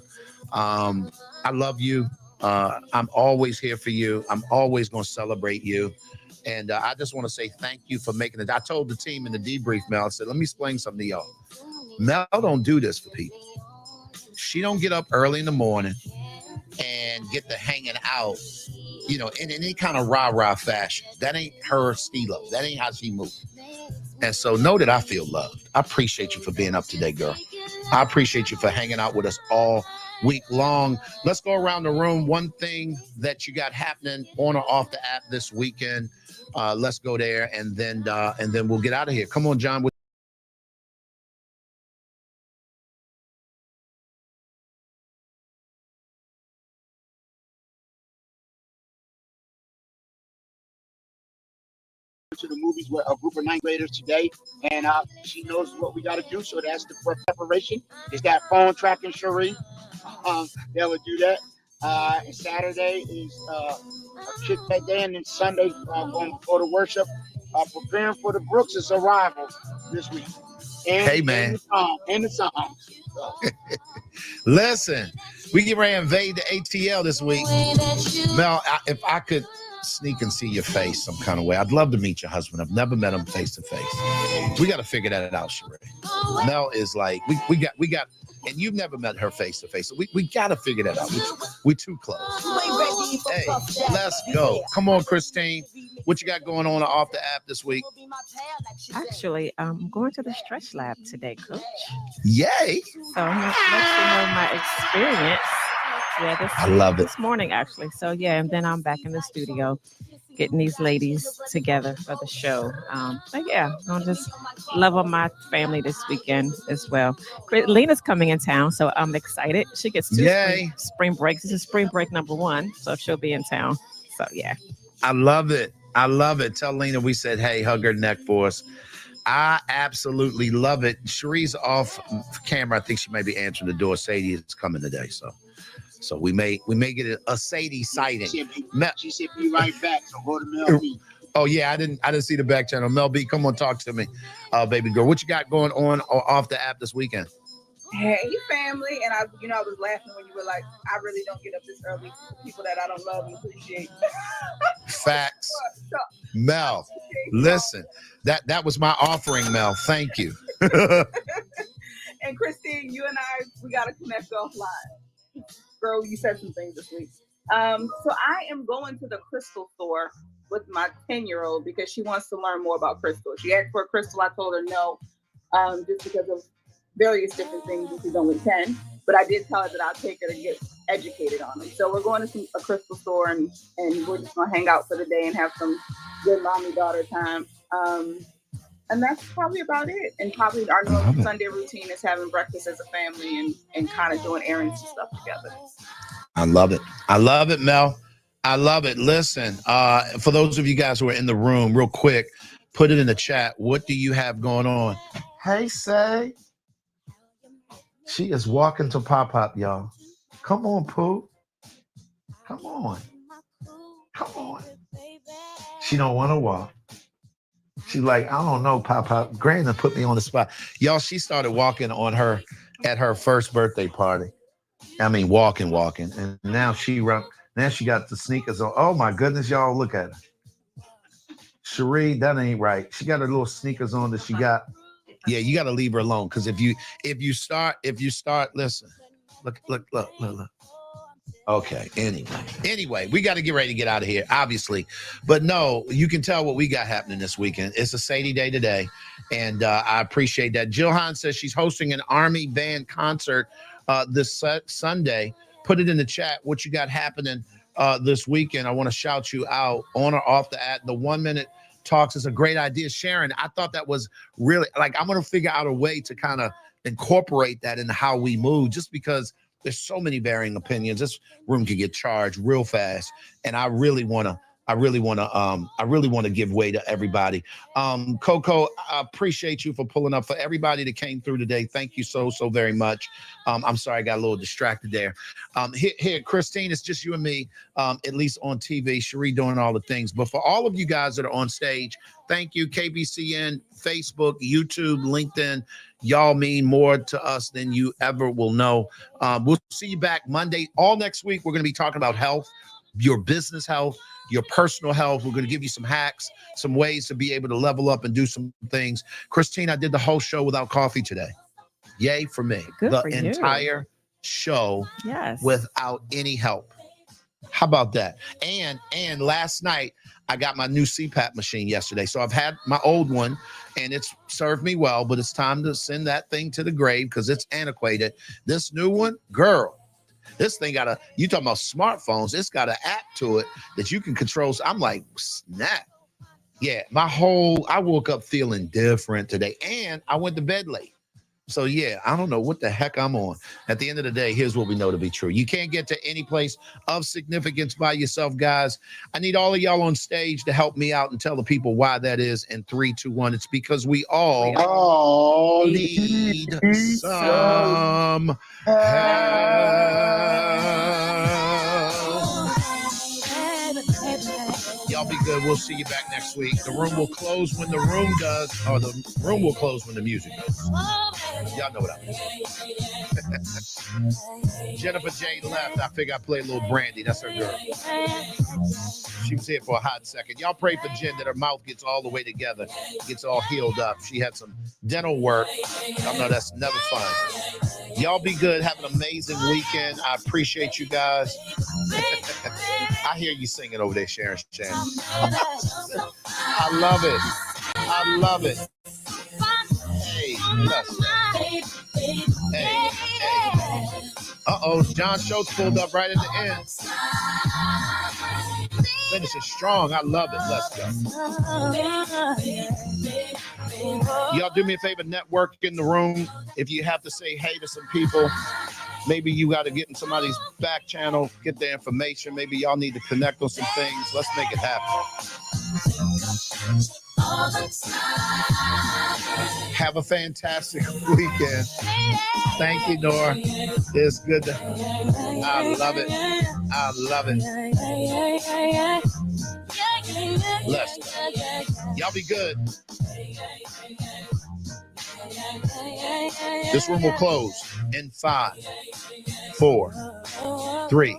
I love you. I'm always here for you. I'm always going to celebrate you. And I just want to say thank you for making it. I told the team in the debrief, Mel, I said, let me explain something to y'all. Mel don't do this for people. She don't get up early in the morning and get to hanging out, you know, in any kind of rah-rah fashion. That ain't her stilo. That ain't how she moves. And so know that I feel loved. I appreciate you for being up today, girl. I appreciate you for hanging out with us all week long. Let's go around the room. One thing that you got happening on or off the app this weekend. Let's go there, and then we'll get out of here. Come on, John. To the movies with a group of ninth graders today, and she knows what we got to do. So that's the preparation. Is that phone tracking, Cherie? They would do that. And Saturday is a kick that day, and then Sunday going for the worship, preparing for the Brooks' arrival this week. And, hey man, and the song. So. Listen, we get ready to invade the ATL this week. Mel, if I could sneak and see your face some kind of way, I'd love to meet your husband. I've never met him face to face. We got to figure that out, Cherie. Mel is like, we got, and you've never met her face to face. So we got to figure that out. We're too close. Hey, let's go. Come on, Christine. What you got going on off the app this week? Actually, I'm going to the stretch lab today, Coach. Yay. So I'm going to let you know my experience. Yeah, I love it. This morning, actually. So, yeah, and then I'm back in the studio getting these ladies together for the show. But, yeah, I'll just love on my family this weekend as well. Lena's coming in town, so I'm excited. She gets two spring breaks. This is spring break number 1, so she'll be in town. So, yeah. I love it. I love it. Tell Lena we said, hey, hug her neck for us. I absolutely love it. Cherie's off camera. I think she may be answering the door. Sadie is coming today, so we may get a Sadie sighting. She said be right back. So go to Mel B. Oh yeah, I didn't see the back channel. Mel B, come on, talk to me, baby girl. What you got going on off the app this weekend? Hey family, and I was laughing when you were like, I really don't get up this early for people that I don't love and appreciate. Facts. Mel, listen, that was my offering, Mel. Thank you. And Christine, you and we gotta connect offline. Girl, you said some things this week. So I am going to the crystal store with my 10-year-old because she wants to learn more about crystal. She asked for a crystal. I told her no, just because of various different things, and she's only 10. But I did tell her that I'll take her to get educated on them. So we're going to a crystal store, and we're just going to hang out for the day and have some good mommy-daughter time. And that's probably about it. And probably our normal Sunday routine is having breakfast as a family and kind of doing errands and stuff together. I love it. I love it, Mel. I love it. Listen, for those of you guys who are in the room, real quick, put it in the chat. What do you have going on? Hey, Say. She is walking to Pop-Pop, y'all. Come on, Pooh. Come on. Come on. She don't want to walk. She's like, I don't know, Pop-Pop. Granny put me on the spot. Y'all, she started walking on her at her first birthday party. I mean, walking. And now she got the sneakers on. Oh, my goodness, y'all, look at her. Cherie, that ain't right. She got her little sneakers on that she got. Yeah, you got to leave her alone. Because if you start, listen, look. Okay. Anyway, we got to get ready to get out of here, obviously. But no, you can tell what we got happening this weekend. It's a Sadie Day today, and I appreciate that. Jill Hahn says she's hosting an Army band concert this Sunday. Put it in the chat what you got happening this weekend. I want to shout you out on or off the ad. The 1 minute talks is a great idea. Sharon, I thought that was really like, I'm going to figure out a way to kind of incorporate that in how we move, just because there's so many varying opinions. This room can get charged real fast. And I really want to give way to everybody. Coco, I appreciate you for pulling up. For everybody that came through today, thank you so very much. I'm sorry I got a little distracted there. Here, Christine, it's just you and me, at least on TV. Cherie doing all the things. But for all of you guys that are on stage, thank you. KBCN, Facebook, YouTube, LinkedIn. Y'all mean more to us than you ever will know. We'll see you back Monday. All next week, we're going to be talking about health, your business health, your personal health. We're going to give you some hacks, some ways to be able to level up and do some things. Christine, I did the whole show without coffee today. Yay for me. Good the for you. entire show Yes. without any help. How about that? And last night, I got my new CPAP machine yesterday. So I've had my old one, and it's served me well, but it's time to send that thing to the grave because it's antiquated. This new one, girl, this thing you talking about smartphones, it's got an app to it that you can control. So I'm like, snap. Yeah, I woke up feeling different today, and I went to bed late. So yeah, I don't know what the heck I'm on. At the end of the day, here's what we know to be true. You can't get to any place of significance by yourself, guys. I need all of y'all on stage to help me out and tell the people why that is. In 3, 2, 1, it's because we all need some help. Y'all be good. We'll see you back next week. The room will close when the room does, or the room will close when the music does. Y'all know what I mean. Jennifer J left. I figure I play a little Brandy. That's her girl. She was here for a hot second. Y'all pray for Jen that her mouth gets all the way together, gets all healed up. She had some dental work. Y'all know that's never fun. Y'all be good. Have an amazing weekend. I appreciate you guys. I hear you singing over there, Sharon. I love it. I love it. Hey, hey. Uh-oh, John Schultz pulled up right at the end. Finish it strong. I love it. Let's go. Y'all do me a favor, network in the room. If you have to say hey to some people, maybe you got to get in somebody's back channel, get their information. Maybe y'all need to connect on some things. Let's make it happen. Have a fantastic weekend. Thank you, Nora. It's good. I love it. I love it. Let's go. Y'all be good. This room will close in 5, 4, 3,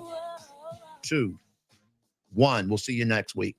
2, 1. We'll see you next week.